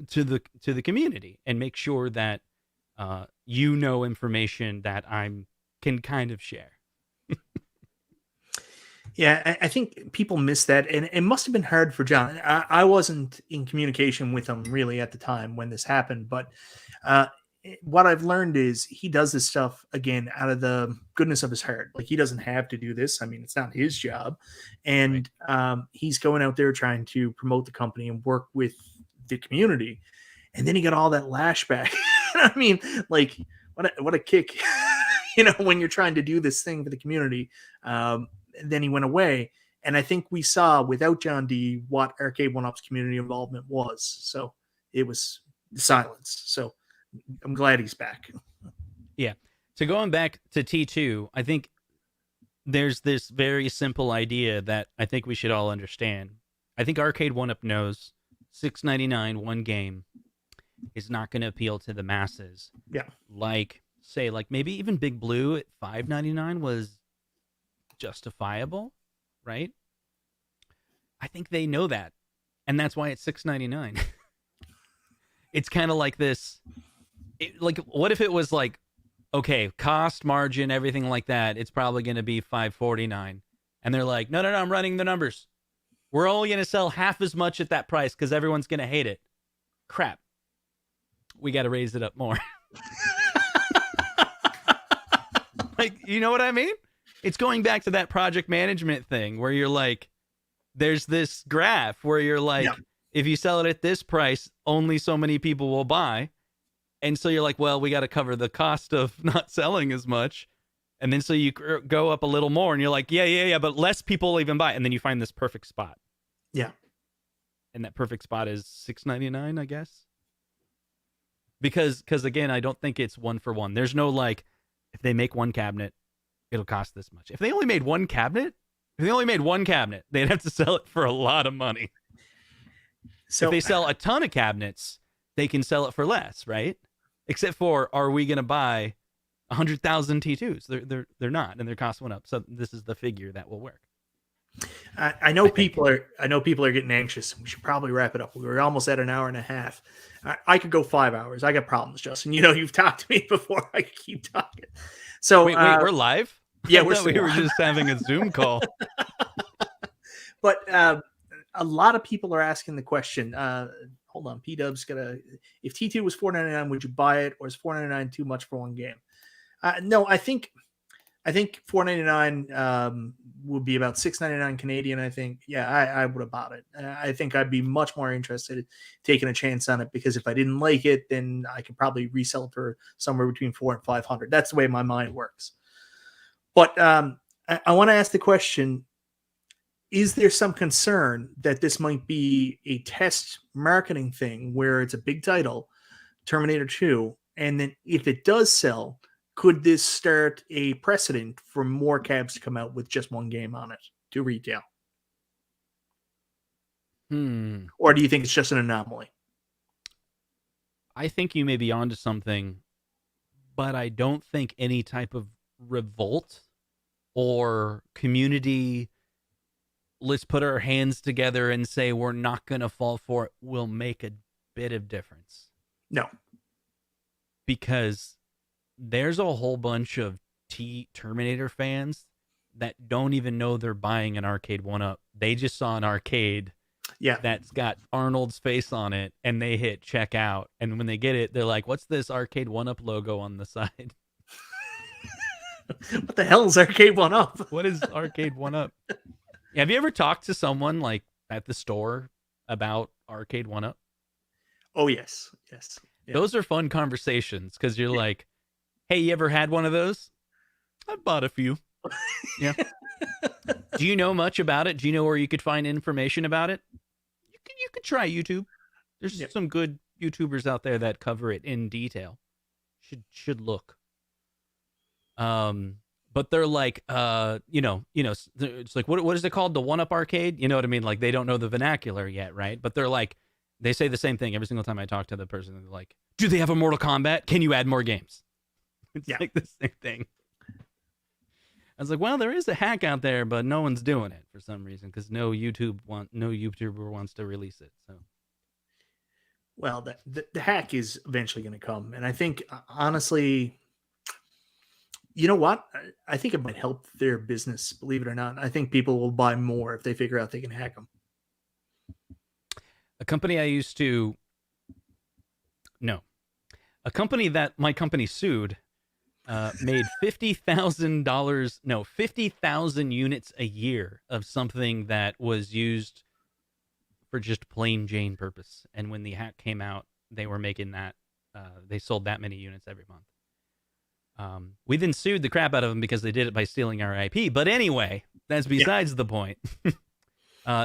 to the community and make sure that you know information that I can kind of share. Yeah, I think people miss that, and it must have been hard for John. I wasn't in communication with him really at the time when this happened, but what I've learned is he does this stuff, again, out of the goodness of his heart. Like, he doesn't have to do this. I mean, it's not his job. And he's going out there trying to promote the company and work with the community. And then he got all that lashback. I mean, like, what a kick, you know, when you're trying to do this thing for the community. Then he went away. And I think we saw, without John D, what Arcade1Up's community involvement was. So it was silence. So I'm glad he's back. Yeah. So going back to T2, I think there's this very simple idea that I think we should all understand. I think Arcade1Up knows $6.99 one game is not going to appeal to the masses. Yeah. Like, say, like maybe even Big Blue at $5.99 was justifiable, right? I think they know that, and that's why it's $6.99. It's kind of like this. Like, what if it was like, okay, cost, margin, everything like that, it's probably going to be $5.49, and they're like, no, I'm running the numbers. We're only going to sell half as much at that price because everyone's going to hate it. Crap. We got to raise it up more. Like, you know what I mean? It's going back to that project management thing where you're like, there's this graph where you're like, if you sell it at this price, only so many people will buy. And so you're like, well, we got to cover the cost of not selling as much. And then so you go up a little more and you're like, yeah, but less people will even buy. And then you find this perfect spot. Yeah. And that perfect spot is $6.99, I guess. Because again, I don't think it's one for one. There's no like, if they make one cabinet, it'll cost this much. If they only made one cabinet, they'd have to sell it for a lot of money. So if they sell a ton of cabinets, they can sell it for less, right? Except for, are we going to buy 100,000 T2s? They're not, and their cost went up. So this is the figure that will work. I know people are getting anxious. We should probably wrap it up. We're almost at an hour and a half. I could go 5 hours. I got problems, Justin. You know, you've talked to me before. I could keep talking. So wait, we're live? Yeah, we were just having a Zoom call. But a lot of people are asking the question. Hold on, P-Dub's if T2 was $4.99, would you buy it, or is $4.99 too much for one game? No, I think $4.99 would be about $6.99 Canadian. I think, I would have bought it. I think I'd be much more interested in taking a chance on it, because if I didn't like it, then I could probably resell it for somewhere between $400 and $500. That's the way my mind works. But I want to ask the question: is there some concern that this might be a test marketing thing where it's a big title, Terminator 2, and then if it does sell, could this start a precedent for more cabs to come out with just one game on it to retail? Or do you think it's just an anomaly? I think you may be onto something, but I don't think any type of revolt or community, let's put our hands together and say we're not going to fall for it, will make a bit of difference. No. Because there's a whole bunch of Terminator fans that don't even know they're buying an Arcade1Up. They just saw an arcade that's got Arnold's face on it, and they hit checkout. And when they get it, they're like, what's this Arcade1Up logo on the side? What the hell is Arcade1Up? What is Arcade1Up? Have you ever talked to someone like at the store about Arcade1Up? Oh, yes. Yeah. Those are fun conversations, because you're like, hey, you ever had one of those? I've bought a few. Yeah. Do you know much about it? Do you know where you could find information about it? You could try YouTube. There's some good YouTubers out there that cover it in detail. Should look. But they're like, it's like, what is it called? The 1-Up Arcade? You know what I mean? Like, they don't know the vernacular yet, right? But they're like, they say the same thing every single time I talk to the person. They're like, do they have a Mortal Kombat? Can you add more games? It's like the same thing. I was like, well, there is a hack out there, but no one's doing it for some reason because no YouTuber wants to release it. So, well, the hack is eventually going to come, and I think honestly, you know what? I think it might help their business. Believe it or not, I think people will buy more if they figure out they can hack them. A company that my company sued. Made $50,000, 50,000 units a year of something that was used for just plain Jane purpose. And when the hack came out, they were making that, they sold that many units every month. We then sued the crap out of them because they did it by stealing our IP. But anyway, that's besides the point.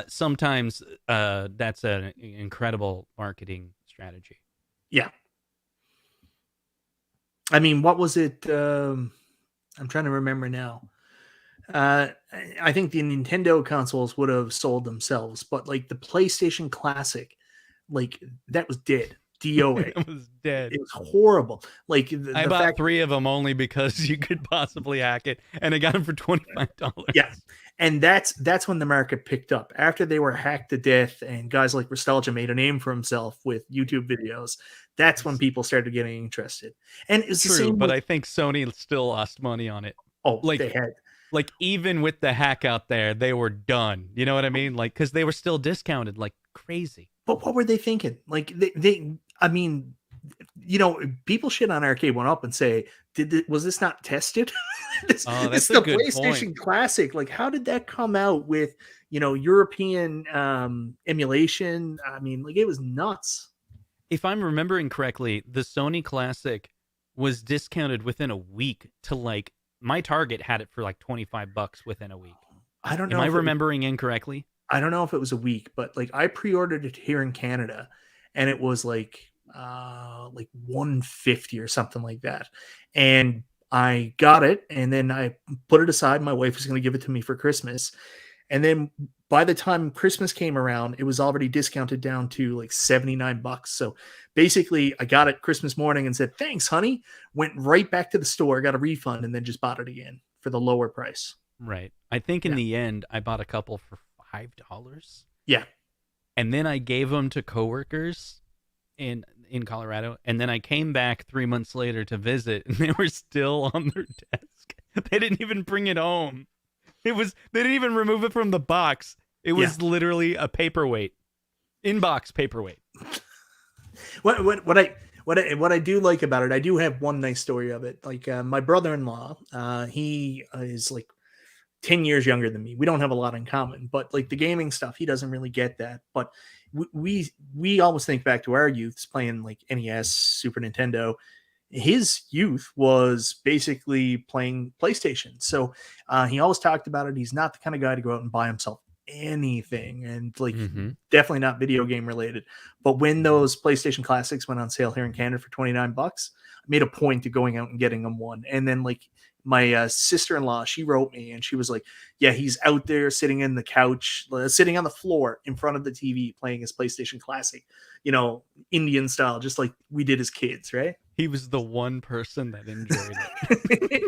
Sometimes that's an incredible marketing strategy. Yeah. I mean, what was it? I'm trying to remember now. I think the Nintendo consoles would have sold themselves, but like the PlayStation Classic, like that was dead. DOA. It was dead. It was horrible. Like I bought 3 of them only because you could possibly hack it, and I got them for $25. Yeah, and that's when the market picked up after they were hacked to death, and guys like Nostalgia made a name for himself with YouTube videos. That's when people started getting interested. And it's true, the same. But I think Sony still lost money on it. Oh, like they had. Like even with the hack out there, they were done. You know what I mean? Like because they were still discounted like crazy. But what were they thinking? Like I mean, people shit on Arcade1Up and say, was this not tested? This is the PlayStation Classic. Like, how did that come out with, European emulation? I mean, like, it was nuts. If I'm remembering correctly, the Sony Classic was discounted within a week to like, my Target had it for like $25 within a week. I don't know. Am I remembering incorrectly? I don't know if it was a week, but like I pre-ordered it here in Canada and it was like $150 or something like that. And I got it and then I put it aside. My wife was going to give it to me for Christmas. And then by the time Christmas came around, it was already discounted down to like $79. So basically I got it Christmas morning and said, thanks, honey. Went right back to the store, got a refund, and then just bought it again for the lower price. Right. I think in the end, I bought a couple for $5. Yeah. And then I gave them to coworkers in Colorado. And then I came back 3 months later to visit and they were still on their desk. They didn't even bring it home. They didn't even remove it from the box. It was literally a paperweight. In-box paperweight. What I do like about it, I do have one nice story of it. Like my brother-in-law, he is like 10 years younger than me. We don't have a lot in common, but like the gaming stuff, he doesn't really get that. But we always think back to our youths playing like NES, Super Nintendo. His youth was basically playing PlayStation. So he always talked about it. He's not the kind of guy to go out and buy himself anything, and like definitely not video game related. But when those PlayStation Classics went on sale here in Canada for $29, I made a point of going out and getting them one. And then like my sister-in-law, she wrote me and she was like, yeah, he's out there sitting in the couch, sitting on the floor in front of the TV playing his PlayStation Classic, Indian style, just like we did as kids, right? He was the one person that enjoyed it.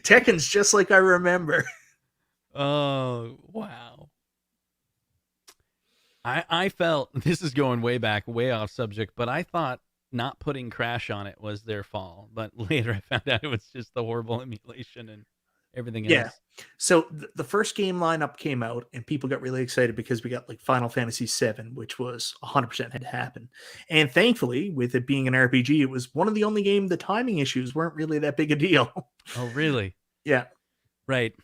Tekken's just like I remember. Oh, wow. I felt, this is going way back, way off subject, but I thought not putting Crash on it was their fall. But later I found out it was just the horrible emulation and everything else. Yeah. So the first game lineup came out and people got really excited because we got like Final Fantasy VII, which was 100% had to happen. And thankfully, with it being an RPG, it was one of the only games the timing issues weren't really that big a deal. Oh, really? Yeah. Right.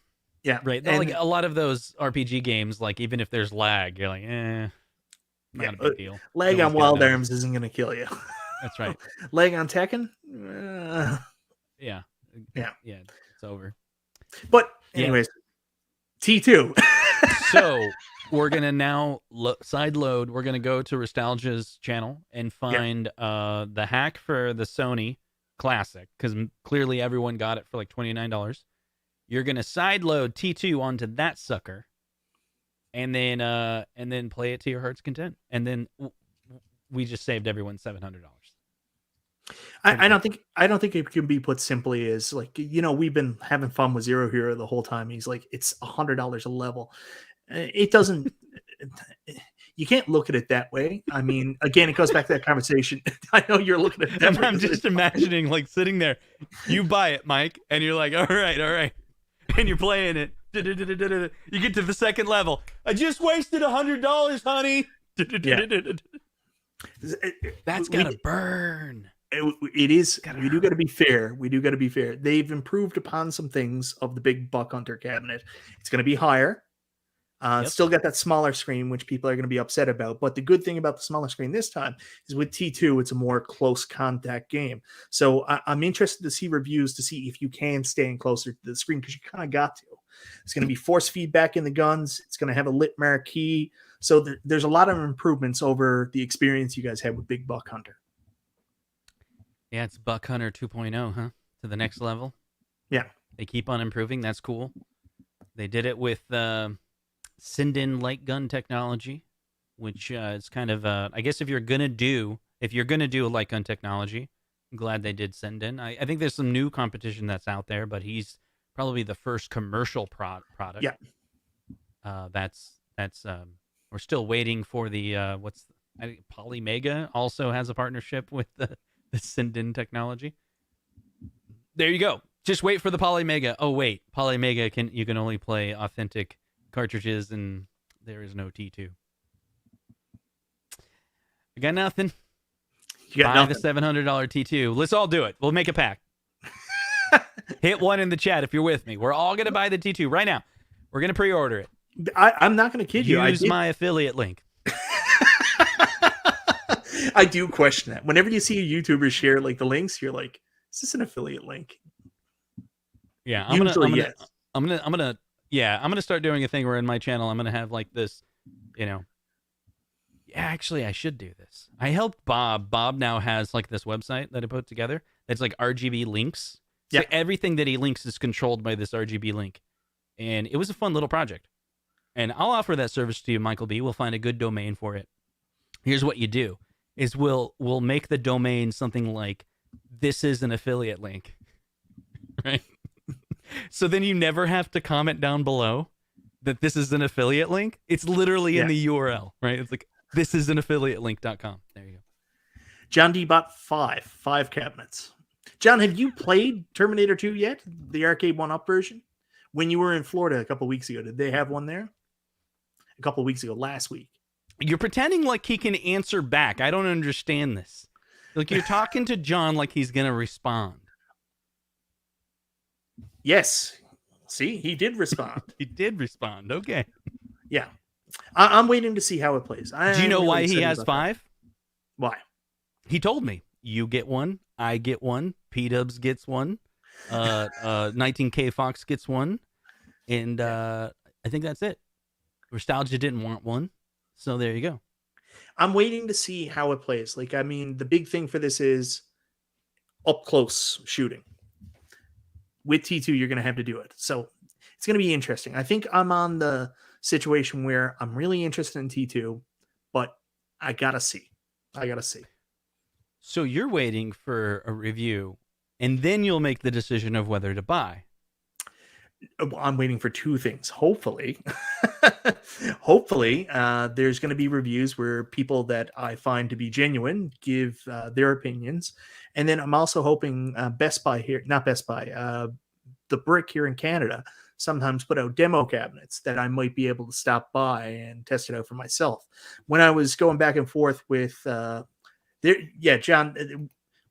Yeah. Right. And like a lot of those RPG games, like even if there's lag, you're like, not a big deal. Lag on Wild Arms isn't going to kill you. That's right. Lag on Tekken? Yeah. It's over. But anyways, T2. So we're gonna now side load. We're gonna go to Nostalgia's channel and find the hack for the Sony Classic, because clearly everyone got it for like $29. You're gonna side load T2 onto that sucker, and then play it to your heart's content, and then we just saved everyone $700. I don't think it can be put simply as like, we've been having fun with Zero Hero the whole time. He's like, it's $100 a level. It doesn't. You can't look at it that way. I mean, again, it goes back to that conversation. I know you're looking at that. I'm just imagining like sitting there. You buy it, Mike, and you're like, all right, and you're playing it. You get to the second level. I just wasted $100, honey. That's gotta burn. It is. We do got to be fair. They've improved upon some things of the big Buck Hunter cabinet. It's going to be higher. Still got that smaller screen, which people are going to be upset about. But the good thing about the smaller screen this time is with T2, it's a more close contact game. So I'm interested to see reviews to see if you can stand closer to the screen, because you kind of got to. It's going to be force feedback in the guns. It's going to have a lit marquee. So there's a lot of improvements over the experience you guys had with Big Buck Hunter. Yeah, it's Buck Hunter 2.0, huh? To the next level. Yeah. They keep on improving. That's cool. They did it with Sinden light gun technology, which is kind of, I guess if you're going to do a light gun technology, I'm glad they did Sinden. I think there's some new competition that's out there, but he's probably the first commercial product. Yeah. That's we're still waiting for the, Polymega also has a partnership with the Sinden technology. There you go. Just wait for the Polymega. Oh wait, Polymega you can only play authentic cartridges, and there is no T2. I got nothing. You got Buy nothing. the $700 T2. Let's all do it. We'll make a pack. Hit one in the chat if you're with me. We're all gonna buy the T2 right now. We're gonna pre-order it. I'm not gonna kid you. Use my affiliate link. I do question that. Whenever you see a YouTuber share like the links, you're like, is this an affiliate link? Yeah, I'm gonna start doing a thing where in my channel I'm gonna have like this, Yeah, actually I should do this. I helped Bob. Bob now has like this website that I put together that's like RGB links. So everything that he links is controlled by this RGB link. And it was a fun little project. And I'll offer that service to you, Michael B. We'll find a good domain for it. Here's what you do. Is we'll make the domain something like, this is an affiliate link, right? So then you never have to comment down below that this is an affiliate link. It's literally in the URL, right? It's like, this is an affiliate link.com. There you go. John D bought five cabinets. John, have you played Terminator 2 yet? The Arcade1Up version? When you were in Florida a couple weeks ago, did they have one there? A couple weeks ago, last week. You're pretending like he can answer back. I don't understand this. Like, you're talking to John like he's going to respond. Yes. See, he did respond. He did respond. Okay. Yeah. I'm waiting to see how it plays. Do you know why he has 5? That. Why? He told me. You get one. I get one. P-Dubs gets one. 19K Fox gets one. And I think that's it. Nostalgia didn't want one. So there you go. I'm waiting to see how it plays. Like, I mean, the big thing for this is up close shooting. With T2, you're going to have to do it. So it's going to be interesting. I think I'm on the situation where I'm really interested in T2, but I got to see. So you're waiting for a review, and then you'll make the decision of whether to buy. I'm waiting for 2 things. Hopefully, there's going to be reviews where people that I find to be genuine give their opinions. And then I'm also hoping Best Buy here, not Best Buy, the Brick here in Canada sometimes put out demo cabinets that I might be able to stop by and test it out for myself. When I was going back and forth with John,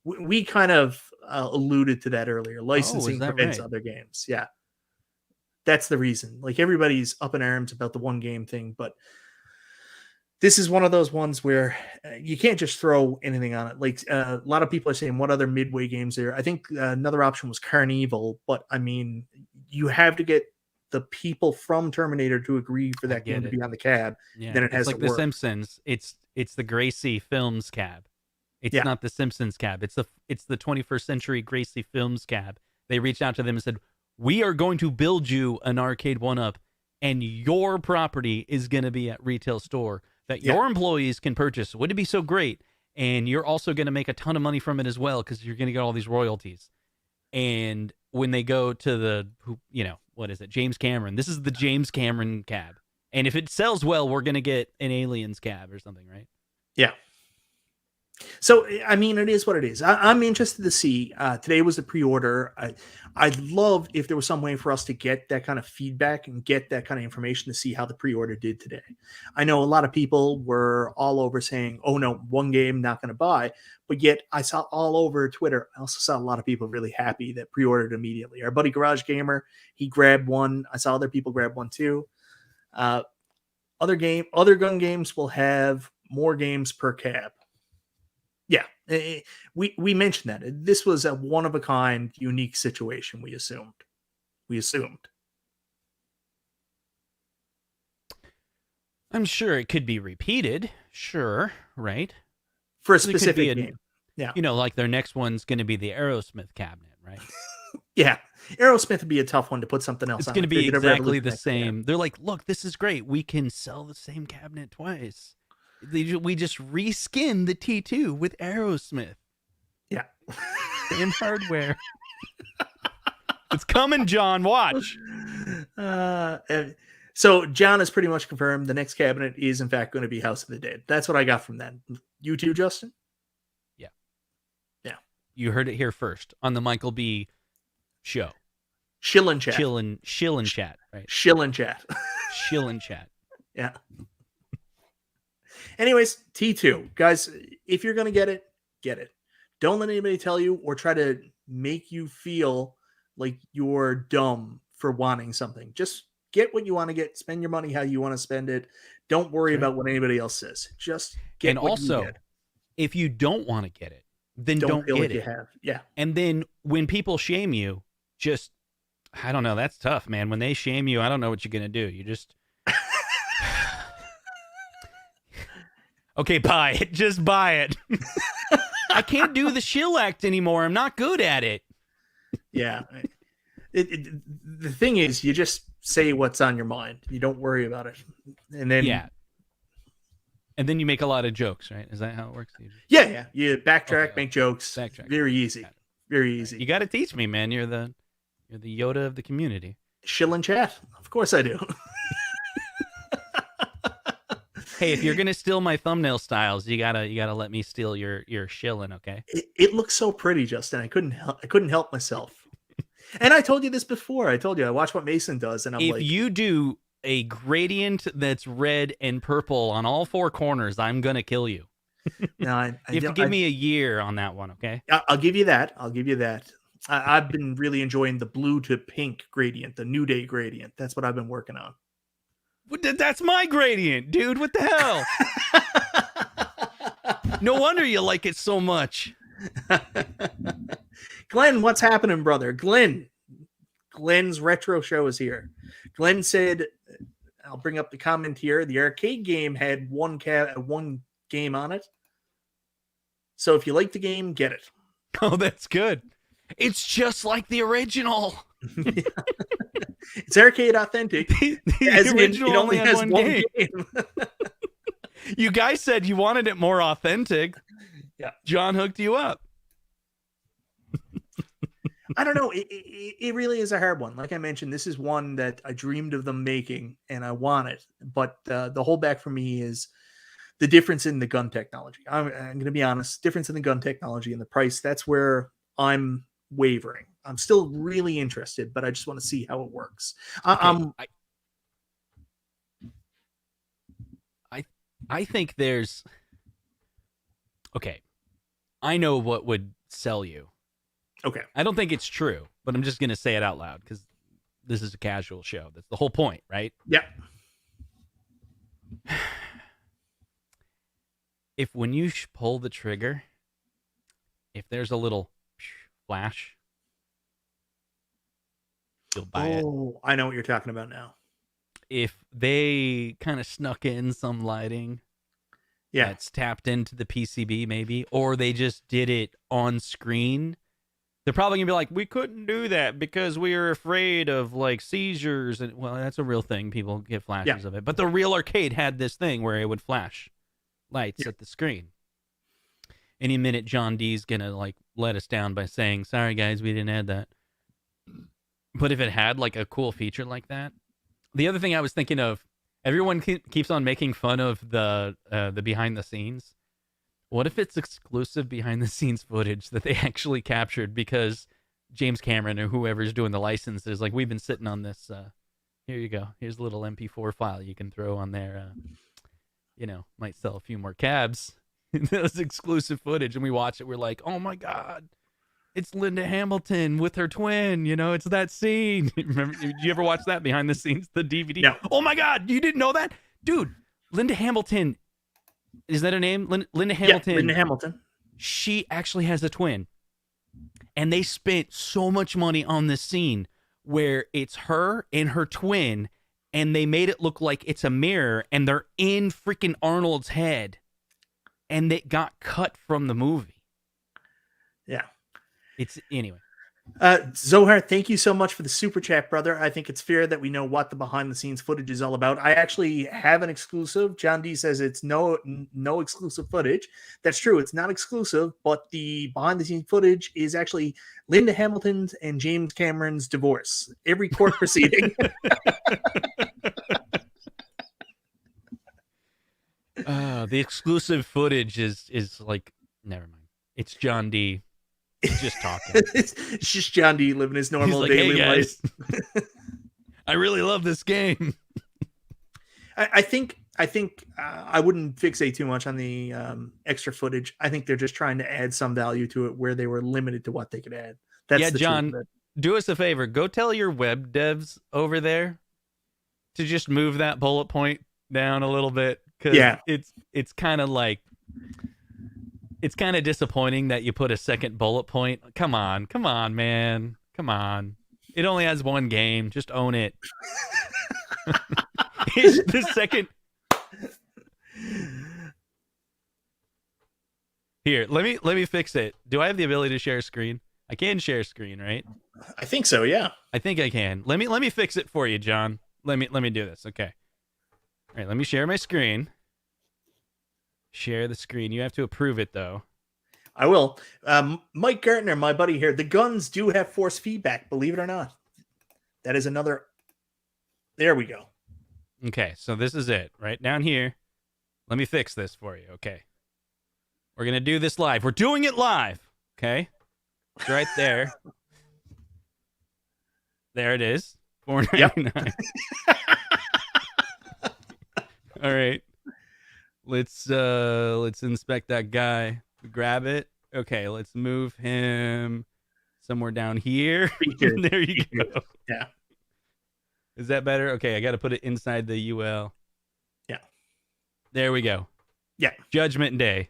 we kind of alluded to that earlier. Licensing prevents other games. Yeah. That's the reason. Like, everybody's up in arms about the one game thing, but this is one of those ones where you can't just throw anything on it. Like, a lot of people are saying, what other midway games there? I think another option was Carnival, but I mean, you have to get the people from Terminator to agree for that game to be on the cab, then it has like to The work. Simpsons. It's the Gracie Films cab. It's not the Simpsons cab. It's the 21st Century Gracie Films cab. They reached out to them and said, "We are going to build you an Arcade1Up, and your property is going to be at retail store that your employees can purchase. Wouldn't it be so great? And you're also going to make a ton of money from it as well because you're going to get all these royalties." And when they go to what is it, James Cameron? This is the James Cameron cab. And if it sells well, we're going to get an Aliens cab or something, right? Yeah. So, I mean, it is what it is. I'm interested to see. Today was the pre-order. I'd love if there was some way for us to get that kind of feedback and get that kind of information to see how the pre-order did today. I know a lot of people were all over saying, oh no, one game, not going to buy. But yet I saw all over Twitter, I also saw a lot of people really happy that pre-ordered immediately. Our buddy Garage Gamer, he grabbed one. I saw other people grab one too. Other gun games will have more games per cab. Yeah, we mentioned that. This was a one-of-a-kind, unique situation, we assumed. I'm sure it could be repeated. Sure, right? For a specific game. Yeah. Like their next one's going to be the Aerosmith cabinet, right? Yeah. Aerosmith would be a tough one to put something else on. It's going to be exactly the same. They're like, look, this is great. We can sell the same cabinet twice. We just reskin the T2 with Aerosmith. Yeah. Same hardware. It's coming, John. Watch. So John has pretty much confirmed the next cabinet is, in fact, going to be House of the Dead. That's what I got from that. You too, Justin? Yeah. Yeah. You heard it here first on the Michael B. show. Shillin' chat. Shillin' chat, right? Shillin' chat. Shillin' chat. Yeah. Anyways, T2. Guys, if you're going to get it, get it. Don't let anybody tell you or try to make you feel like you're dumb for wanting something. Just get what you want to get. Spend your money how you want to spend it. Don't worry about what anybody else says. Just get what you get. If you don't want to get it, then don't feel get like it. You have. Yeah. And then when people shame you, just, I don't know, that's tough, man. When they shame you, I don't know what you're going to do. You just... Okay, buy it. Just buy it. I can't do the shill act anymore. I'm not good at it. Yeah. The thing is, you just say what's on your mind. You don't worry about it. And then... Yeah. And then you make a lot of jokes, right? Is that how it works? Yeah. You backtrack, make jokes. Very easy. Very easy. You got to teach me, man. You're the Yoda of the community. Shill and chat. Of course I do. Hey, if you're gonna steal my thumbnail styles, you gotta let me steal your shilling, okay? It looks so pretty, Justin. I couldn't help myself. And I told you this before. I told you I watch what Mason does, and if you do a gradient that's red and purple on all four corners, I'm gonna kill you. No, you have to give me a year on that one, okay? I'll give you that. I've been really enjoying the blue to pink gradient, the New Day gradient. That's what I've been working on. That's my gradient, dude. What the hell? No wonder you like it so much. Glenn, what's happening, brother? Glenn's retro show is here. Glenn said, I'll bring up the comment here. The arcade game had one game on it. So if you like the game, get it. Oh, that's good. It's just like the original. It's arcade authentic. The original only has one game. You guys said you wanted it more authentic. Yeah. John hooked you up. I don't know. It really is a hard one. Like I mentioned, this is one that I dreamed of them making and I want it. But the holdback for me is the difference in the gun technology. I'm going to be honest. Difference in the gun technology and the price. That's where I'm wavering. I'm still really interested, but I just want to see how it works. I think there's... Okay. I know what would sell you. Okay. I don't think it's true, but I'm just going to say it out loud because this is a casual show. That's the whole point, right? Yeah. If when you pull the trigger, if there's a little flash, you'll buy it. Oh, I know what you're talking about now. If they kind of snuck in some lighting that's tapped into the PCB maybe, or they just did it on screen, they're probably gonna be like, we couldn't do that because we were afraid of like seizures. And well, that's a real thing. People get flashes of it. But the real arcade had this thing where it would flash lights at the screen. Any minute John D's gonna like let us down by saying, sorry guys, we didn't add that. But if it had like a cool feature like that. The other thing I was thinking of, everyone keeps on making fun of the behind the scenes. What if it's exclusive behind the scenes footage that they actually captured because James Cameron or whoever's doing the license is like, we've been sitting on this. Here you go. Here's a little MP4 file you can throw on there. Might sell a few more cabs. That was exclusive footage, and we watch it. We're like, oh my God, it's Linda Hamilton with her twin. It's that scene. Remember? Did you ever watch that behind the scenes, the DVD? No. Oh my God, you didn't know that, dude? Linda Hamilton. Is that her name? Linda Hamilton. Yeah, Linda Hamilton. She actually has a twin. And they spent so much money on this scene where it's her and her twin, and they made it look like it's a mirror, and they're in freaking Arnold's head. And it got cut from the movie. Yeah. Anyway. Zohar, thank you so much for the super chat, brother. I think it's fair that we know what the behind the scenes footage is all about. I actually have an exclusive. John D says it's no exclusive footage. That's true. It's not exclusive, but the behind the scenes footage is actually Linda Hamilton's and James Cameron's divorce. Every court proceeding. The exclusive footage is like, never mind. It's John D. Just talking. It's just John D living his normal daily life. I really love this game. I think I wouldn't fixate too much on the extra footage. I think they're just trying to add some value to it where they were limited to what they could add. That's John, do us a favor. Go tell your web devs over there to just move that bullet point down a little bit. Because it's kind of like, it's kind of disappointing that you put a second bullet point. Come on, man. Come on. It only has one game. Just own it. The second. Here, let me fix it. Do I have the ability to share screen? I can share screen, right? I think so, yeah. I think I can. Let me fix it for you, John. Let me do this. Okay. All right, let me share my screen. Share the screen. You have to approve it, though. I will. Mike Gartner, my buddy here, the guns do have force feedback, believe it or not. That is another... There we go. Okay, so this is it. Right down here. Let me fix this for you. Okay. We're going to do this live. We're doing it live. Okay? It's right there. There it is. $4.99. Yep. All right. Let's inspect that guy. Grab it. Okay, let's move him somewhere down here. There you go. Yeah. Is that better? Okay, I got to put it inside the UL. Yeah. There we go. Yeah. Judgment Day.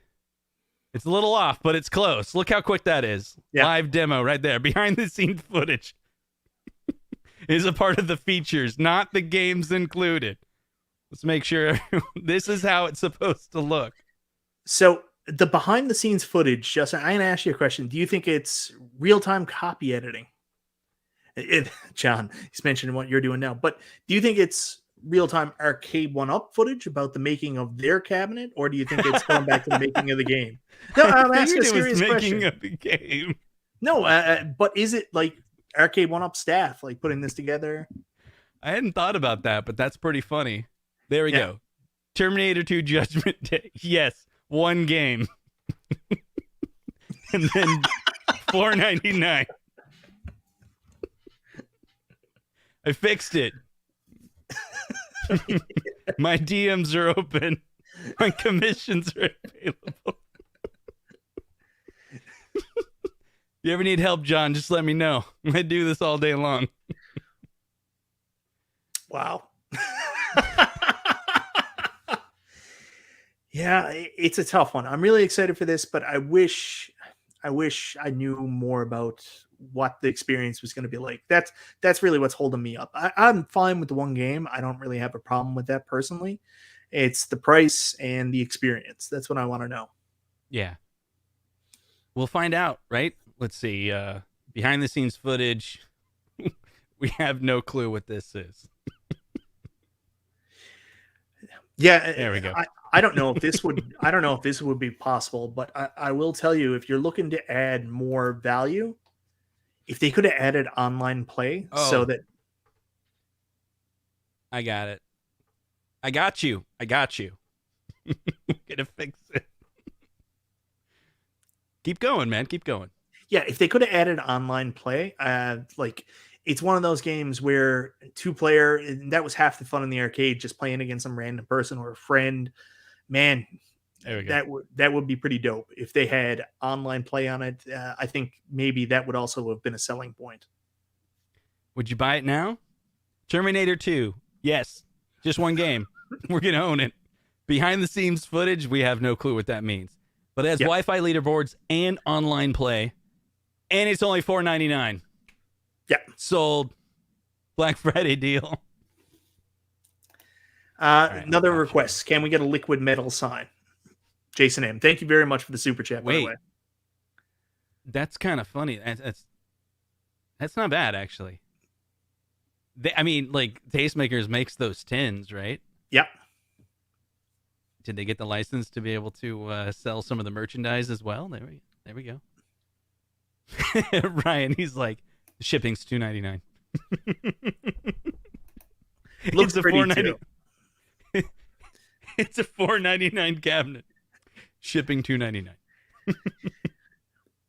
It's a little off, but it's close. Look how quick that is. Yeah. Live demo right there. Behind the scenes footage is a part of the features, not the games included. Let's make sure this is how it's supposed to look. So the behind the scenes footage, Justin, I'm going to ask you a question. Do you think it's real-time copy editing? John, he's mentioning what you're doing now, but do you think it's real-time Arcade1Up footage about the making of their cabinet, or do you think it's going back to the making of the game? No, I'm asking a serious question. Making of the game. No, but is it like Arcade1Up staff like putting this together? I hadn't thought about that, but that's pretty funny. There we go. Terminator 2 Judgment Day. Yes, one game. And then $4.99. I fixed it. My DMs are open. My commissions are available. If you ever need help, John, just let me know. I do this all day long. Wow. Yeah, it's a tough one. I'm really excited for this, but I wish I wish I knew more about what the experience was going to be like. That's really what's holding me up. I'm fine with the one game. I don't really have a problem with that personally. It's the price and the experience. That's what I want to know. Yeah. We'll find out, right? Let's see. Behind the scenes footage. We have no clue what this is. Yeah, there we go. I don't know if this would. I don't know if this would be possible, but I will tell you, if you're looking to add more value, if they could have added online play, so that I got it. I got you. I'm gonna fix it. Keep going, man. Keep going. Yeah, if they could have added online play, like it's one of those games where 2-player, and that was half the fun in the arcade, just playing against some random person or a friend. Man, there we go. That would be pretty dope if they had online play on it. I think maybe that would also have been a selling point. Would you buy it now? Terminator 2. Yes. Just one game. We're going to own it. Behind the scenes footage, we have no clue what that means. But it has Wi-Fi leaderboards and online play. And it's only $4.99. Yeah. Sold. Black Friday deal. Right, another request. Can we get a liquid metal sign? Jason M. Thank you very much for the super chat, by the way. That's kind of funny. That's not bad, actually. I mean, like, Tastemakers makes those tins, right? Yep. Did they get the license to be able to sell some of the merchandise as well? There we go. Ryan, he's like, the shipping's $2.99. Looks pretty too. It's a $4.99 cabinet. Shipping $2.99.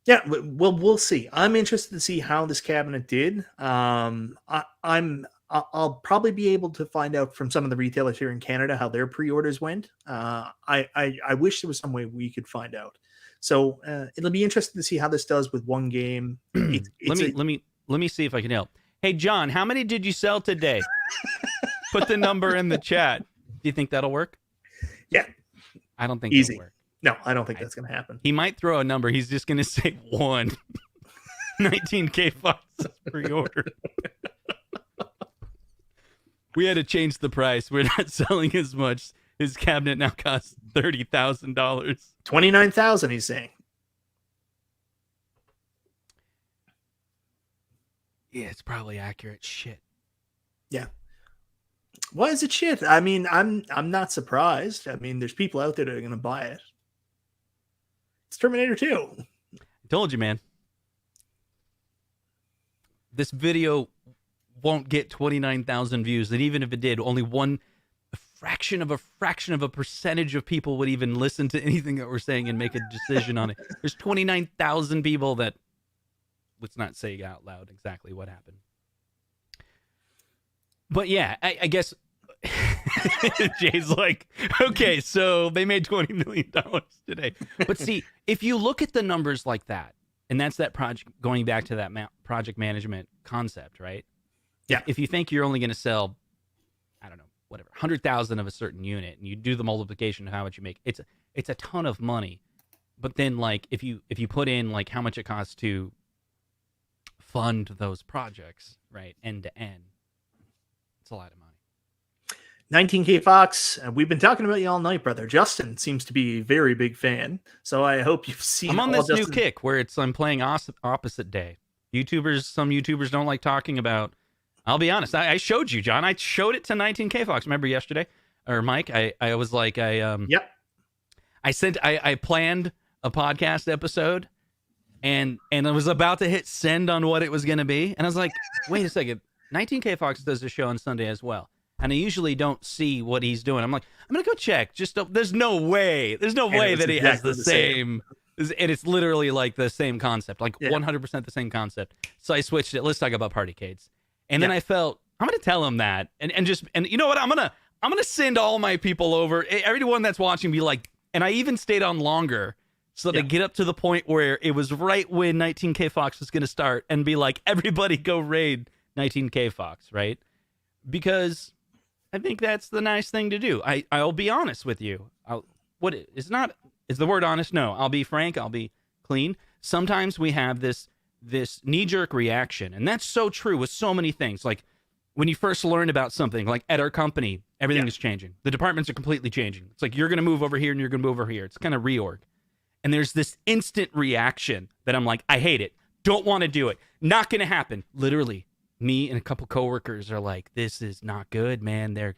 Yeah, well, we'll see. I'm interested to see how this cabinet did. I'll probably be able to find out from some of the retailers here in Canada how their pre-orders went. I wish there was some way we could find out. So it'll be interesting to see how this does with one game. Let me see if I can help. Hey, John, how many did you sell today? Put the number in the chat. Do you think that'll work? Yeah. I don't think easy. It'll work. No, I don't think that's going to happen. He might throw a number. He's just going to say 1. 19K Foxes pre-order. We had to change the price. We're not selling as much. His cabinet now costs $30,000. $29,000, he's saying. Yeah, it's probably accurate. Shit. Yeah. Why is it shit? I mean, I'm not surprised. I mean, there's people out there that are going to buy it. It's Terminator 2. I told you, man. This video won't get 29,000 views, and even if it did, only a fraction of a percentage of people would even listen to anything that we're saying and make a decision on it. There's 29,000 people that, let's not say out loud exactly what happened. But yeah, I guess Jay's like, okay, so they made $20 million today. But see, if you look at the numbers like that, and that's that project, going back to that project management concept, right? Yeah. If you think you're only going to sell, I don't know, whatever, 100,000 of a certain unit, and you do the multiplication of how much you make, it's a ton of money. But then, like, if you put in like how much it costs to fund those projects, right, end to end, it's a lot of money. 19K Fox, we've been talking about you all night, brother. Justin seems to be a very big fan, so I hope you've seen. I'm on this new kick where I'm playing opposite day. Some YouTubers don't like talking about. I'll be honest. I showed you, John. I showed it to 19K Fox. Remember yesterday, or Mike? I was like, Yep. I planned a podcast episode, and I was about to hit send on what it was going to be, and I was like, wait a second. 19K Fox does a show on Sunday as well. And I usually don't see what he's doing. I'm like, I'm going to go check. There's no way. There's no way that he has the same. And it's literally like the same concept, like 100% the same concept. So I switched it. Let's talk about Partycades. And then I felt, I'm going to tell him that. And you know what? I'm going to send all my people over. Everyone that's watching be like, and I even stayed on longer so they get up to the point where it was right when 19K Fox was going to start and be like, everybody go raid 19K Fox, right? Because I think that's the nice thing to do. I'll be honest with you. Is the word honest? No. I'll be frank. I'll be clean. sometimes we have this knee-jerk reaction, and that's so true with so many things. Like when you first learn about something, like at our company, everything is changing. The departments are completely changing. It's like you're going to move over here and you're going to move over here. It's kind of reorg. And there's this instant reaction that I'm like, I hate it. Don't want to do it. Not going to happen. Literally, me and a couple coworkers are like, this is not good, man.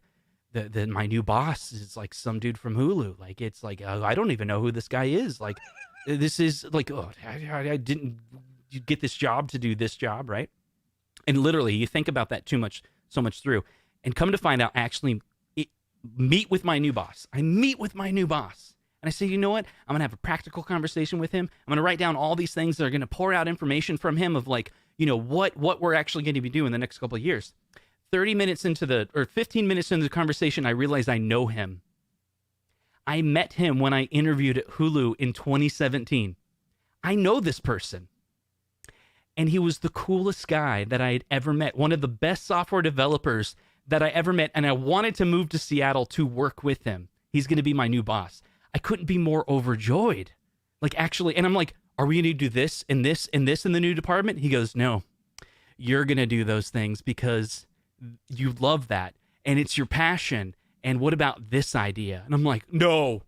My new boss is like some dude from Hulu. Like, it's like, I don't even know who this guy is. Like, this is like, I didn't get this job to do this job, right? And literally, you think about that so much through, and come to find out, actually meet with my new boss. I meet with my new boss. And I say, you know what? I'm going to have a practical conversation with him. I'm going to write down all these things that are going to pour out information from him of like, you know, what we're actually going to be doing the next couple of years. 15 minutes into the conversation, I realized I know him. I met him when I interviewed at Hulu in 2017. I know this person. And he was the coolest guy that I had ever met. One of the best software developers that I ever met. And I wanted to move to Seattle to work with him. He's going to be my new boss. I couldn't be more overjoyed. Like, actually, and I'm like, are we going to do this and this and this in the new department? He goes, no, you're going to do those things because you love that and it's your passion. And what about this idea? And I'm like, no,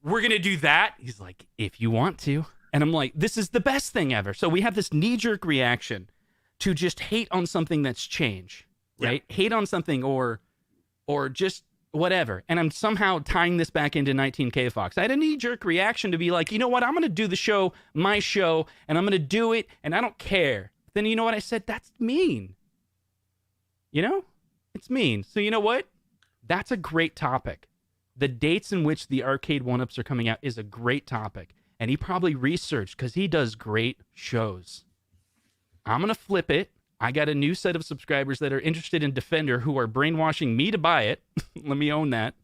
we're going to do that. He's like, if you want to. And I'm like, this is the best thing ever. So we have this knee-jerk reaction to just hate on something that's change, right? Yeah. Hate on something or just whatever. And I'm somehow tying this back into 19K Fox. I had a knee-jerk reaction to be like, you know what? I'm going to do the show, my show, and I'm going to do it, and I don't care. Then you know what I said? That's mean. You know? It's mean. So you know what? That's a great topic. The dates in which the Arcade1Ups are coming out is a great topic. And he probably researched because he does great shows. I'm going to flip it. I got a new set of subscribers that are interested in Defender who are brainwashing me to buy it. Let me own that.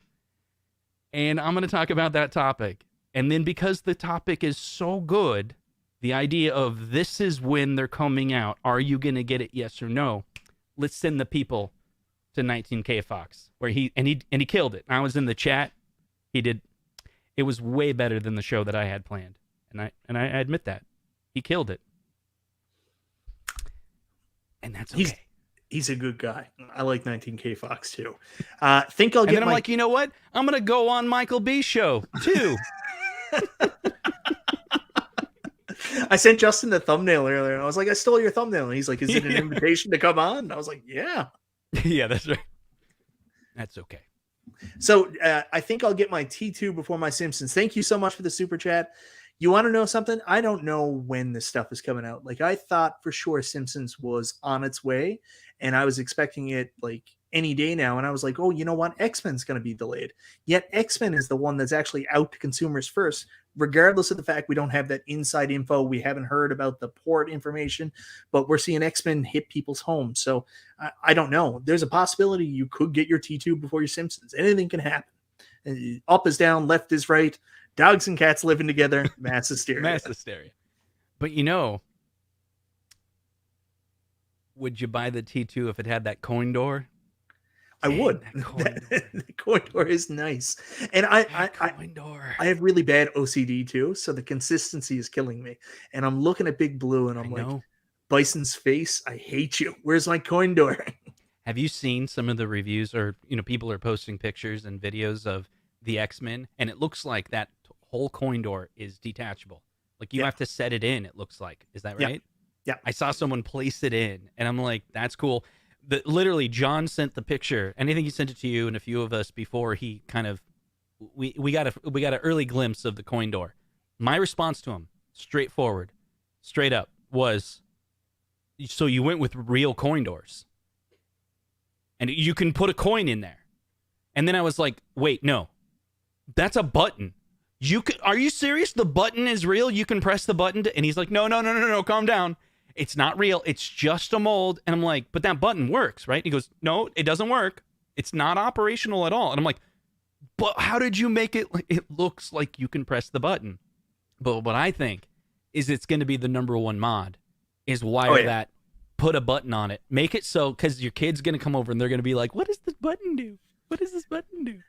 And I'm going to talk about that topic. And then because the topic is so good, the idea of this is when they're coming out. Are you going to get it? Yes or no? Let's send the people to 19K Fox where he killed it. I was in the chat. He did. It was way better than the show that I had planned. And I admit that. He killed it. And that's okay. He's a good guy. I like 19K Fox too. I'm like, you know what? I'm gonna go on Michael B's show too. I sent Justin the thumbnail earlier, and I was like, I stole your thumbnail. And he's like, is it an invitation to come on? And I was like, yeah. Yeah, that's right. That's okay. So I think I'll get my T2 before my Simpsons. Thank you so much for the super chat. You want to know something? I don't know when this stuff is coming out. Like, I thought for sure Simpsons was on its way, and I was expecting it like any day now. And I was like, oh, you know what? X-Men's going to be delayed. Yet X-Men is the one that's actually out to consumers first, regardless of the fact we don't have that inside info. We haven't heard about the port information, but we're seeing X-Men hit people's homes. So I don't know. There's a possibility you could get your T2 before your Simpsons. Anything can happen. Up is down, left is right. Dogs and cats living together, mass hysteria. Mass hysteria. But you know, would you buy the T2 if it had that coin door? I would. The coin door is nice. And I have really bad OCD too, so the consistency is killing me. And I'm looking at Big Blue and I'm like, Bison's face, I hate you. Where's my coin door? Have you seen some of the reviews, or people are posting pictures and videos of the X-Men, and it looks like that whole coin door is detachable. Like you have to set it in, it looks like. Is that right? Yeah. I saw someone place it in, and I'm like, that's cool. Literally, John sent the picture, and I think he sent it to you and a few of us before he kind of, we got an early glimpse of the coin door. My response to him, straightforward, straight up, was, so you went with real coin doors. And you can put a coin in there. And then I was like, wait, no. That's a button. Are you serious? The button is real? You can press the button and he's like, no, calm down. It's not real. It's just a mold. And I'm like, but that button works, right? And he goes, no, it doesn't work. It's not operational at all. And I'm like, but how did you make it? It looks like you can press the button. But what I think is it's going to be the #1 mod is wire that, put a button on it. Make it so, because your kid's going to come over and they're going to be like, what does this button do? What does this button do?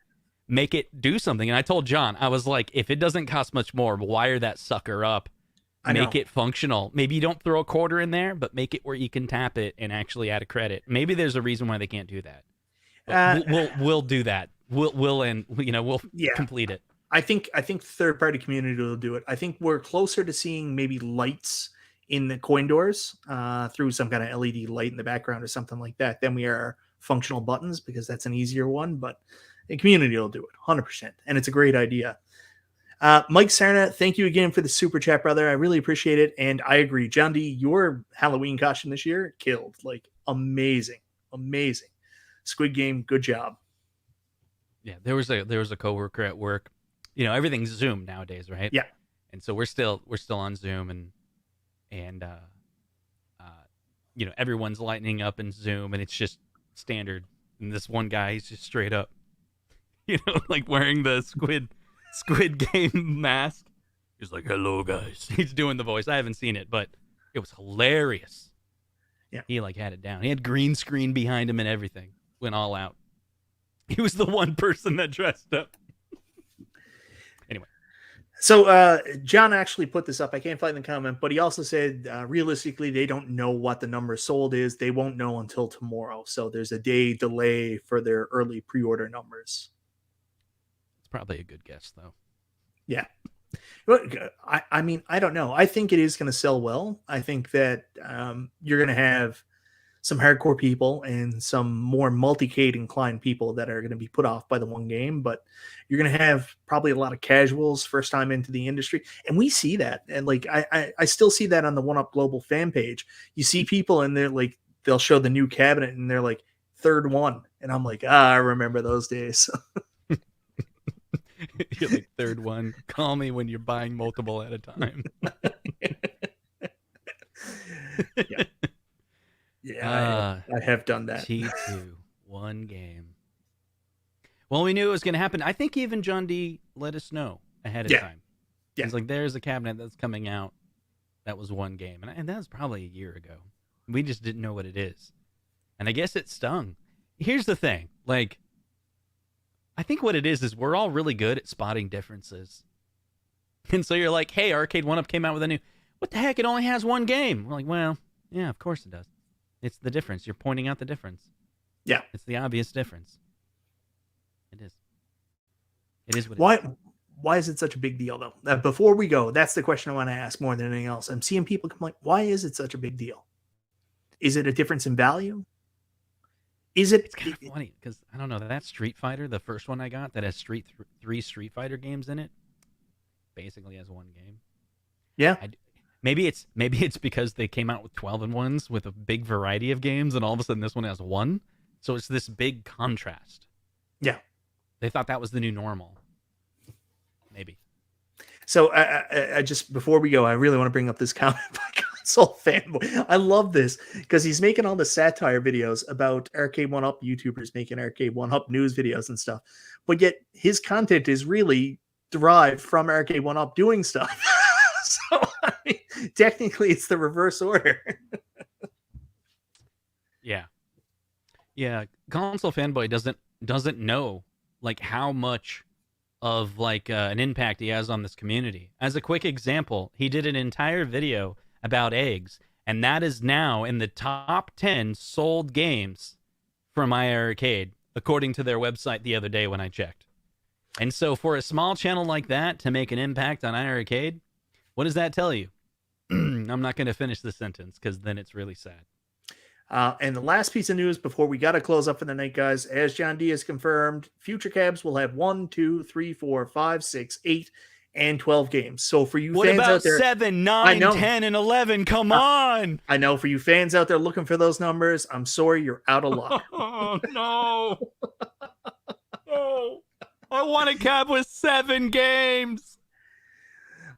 Make it do something. And I told John, I was like, if it doesn't cost much more, wire that sucker up Make it functional. Maybe you don't throw a quarter in there, but make it where you can tap it and actually add a credit. Maybe there's a reason why they can't do that. But we'll do that. We'll complete it. I think third-party community will do it. I think we're closer to seeing maybe lights in the coin doors through some kind of LED light in the background or something like that than we are functional buttons, because that's an easier one. But the community will do it 100%, and it's a great idea. Mike Sarna, thank you again for the super chat, brother. I really appreciate it. And I agree. John D, your Halloween costume this year killed. Like, amazing. Squid Game, good job. Yeah, there was a coworker at work. You know, everything's Zoom nowadays, right? Yeah. And so we're still on Zoom, and you know, everyone's lightening up in Zoom, and it's just standard. And this one guy, he's just straight up, you know, like wearing the Squid Game mask. He's like, "Hello, guys." He's doing the voice. I haven't seen it, but it was hilarious. Yeah, he like had it down. He had green screen behind him and everything. Went all out. He was the one person that dressed up. Anyway, so John actually put this up. I can't find the comment, but he also said realistically they don't know what the number sold is. They won't know until tomorrow. So there's a day delay for their early pre-order numbers. Probably a good guess, though. Yeah. But I mean, I don't know. I think it is going to sell well. I think that you're going to have some hardcore people and some more multi-cade inclined people that are going to be put off by the one game, but you're going to have probably a lot of casuals first time into the industry. And we see that. And like, I still see that on the 1UP Global fan page. You see people and they're like, they'll show the new cabinet and they're like, third one. And I'm like, I remember those days. You're like, third one. Call me when you're buying multiple at a time. I have done that. T2, one game. Well, we knew it was going to happen. I think even John D let us know ahead of time. Yeah. He's like, there's a cabinet that's coming out. That was one game. And that was probably a year ago. We just didn't know what it is. And I guess it stung. Here's the thing. Like, I think what it is we're all really good at spotting differences. And so you're like, hey, Arcade1Up came out with a new... What the heck? It only has one game. We're like, well, yeah, of course it does. It's the difference. You're pointing out the difference. Yeah. It's the obvious difference. It is. It is what it is. Why is it such a big deal, though? Before we go, that's the question I want to ask more than anything else. I'm seeing people come like, why is it such a big deal? Is it a difference in value? Is it? It's kind of funny because I don't know that Street Fighter, the first one I got that has three Street Fighter games in it, basically has one game. Yeah. Maybe it's because they came out with 12-in-1s with a big variety of games, and all of a sudden this one has one. So it's this big contrast. Yeah. They thought that was the new normal. Maybe. So I just before we go, I really want to bring up this comment by Console Fanboy. I love this because he's making all the satire videos about Arcade1Up YouTubers making Arcade1Up news videos and stuff, but yet his content is really derived from Arcade1Up doing stuff. So I mean, technically, it's the reverse order. Yeah. Console Fanboy doesn't know like how much of like an impact he has on this community. As a quick example, he did an entire video about eggs, and that is now in the top 10 sold games from iArcade, according to their website the other day when I checked. And so for a small channel like that to make an impact on iArcade, what does that tell you? I'm not going to finish the sentence because then it's really sad. And the last piece of news before we got to close up for the night, guys, as John D has confirmed, future cabs will have 1, 2, 3, 4, 5, 6, 8, and 12 games. So for you fans out there, 7, 9, 10, and 11? Come on. I know for you fans out there looking for those numbers, I'm sorry, you're out of luck. Oh, no. No. I want a cab with 7 games.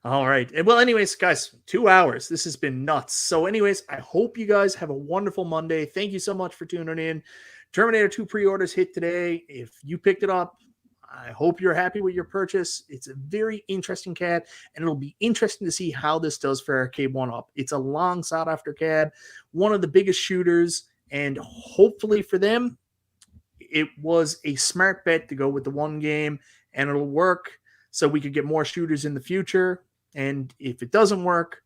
All right. Well, anyways, guys, 2 hours. This has been nuts. So anyways, I hope you guys have a wonderful Monday. Thank you so much for tuning in. Terminator 2 pre-orders hit today. If you picked it up, I hope you're happy with your purchase. It's a very interesting cab, and it'll be interesting to see how this does for Arcade1Up. It's a long sought-after cab, one of the biggest shooters, and hopefully for them, it was a smart bet to go with the one game, and it'll work so we could get more shooters in the future. And if it doesn't work,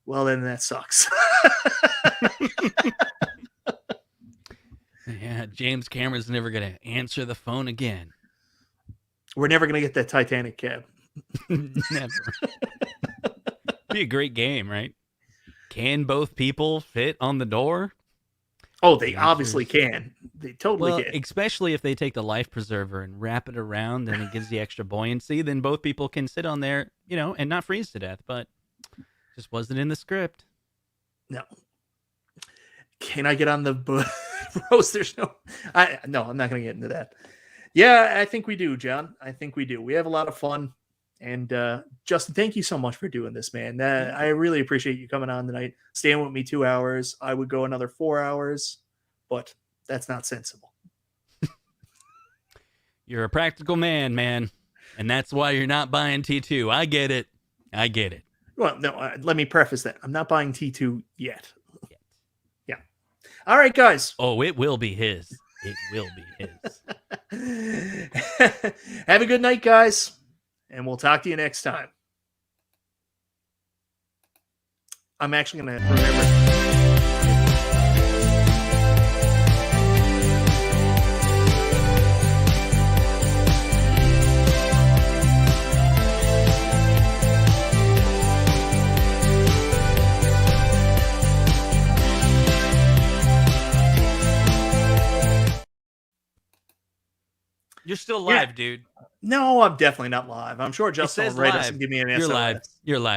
Well, then that sucks. Yeah, James Cameron's never going to answer the phone again. We're never going to get that Titanic cab. Never. Be a great game, right? Can both people fit on the door? Oh, they obviously can. They totally can. Especially if they take the life preserver and wrap it around and it gives the extra buoyancy, then both people can sit on there, and not freeze to death. But just wasn't in the script. No. Can I get on the roast? There's no. I'm not going to get into that. Yeah, I think we do, John. I think we do. We have a lot of fun. And Justin, thank you so much for doing this, man. I really appreciate you coming on tonight, staying with me 2 hours. I would go another 4 hours, but that's not sensible. You're a practical man, and that's why you're not buying T2. I get it. Well, no, let me preface that. I'm not buying T2 yet. Yeah. All right, guys. Oh, it will be his. It will be his. Have a good night, guys. And we'll talk to you next time. I'm actually going to remember. You're still live, dude. No, I'm definitely not live. I'm sure Justin will write us and give me an answer. You're live.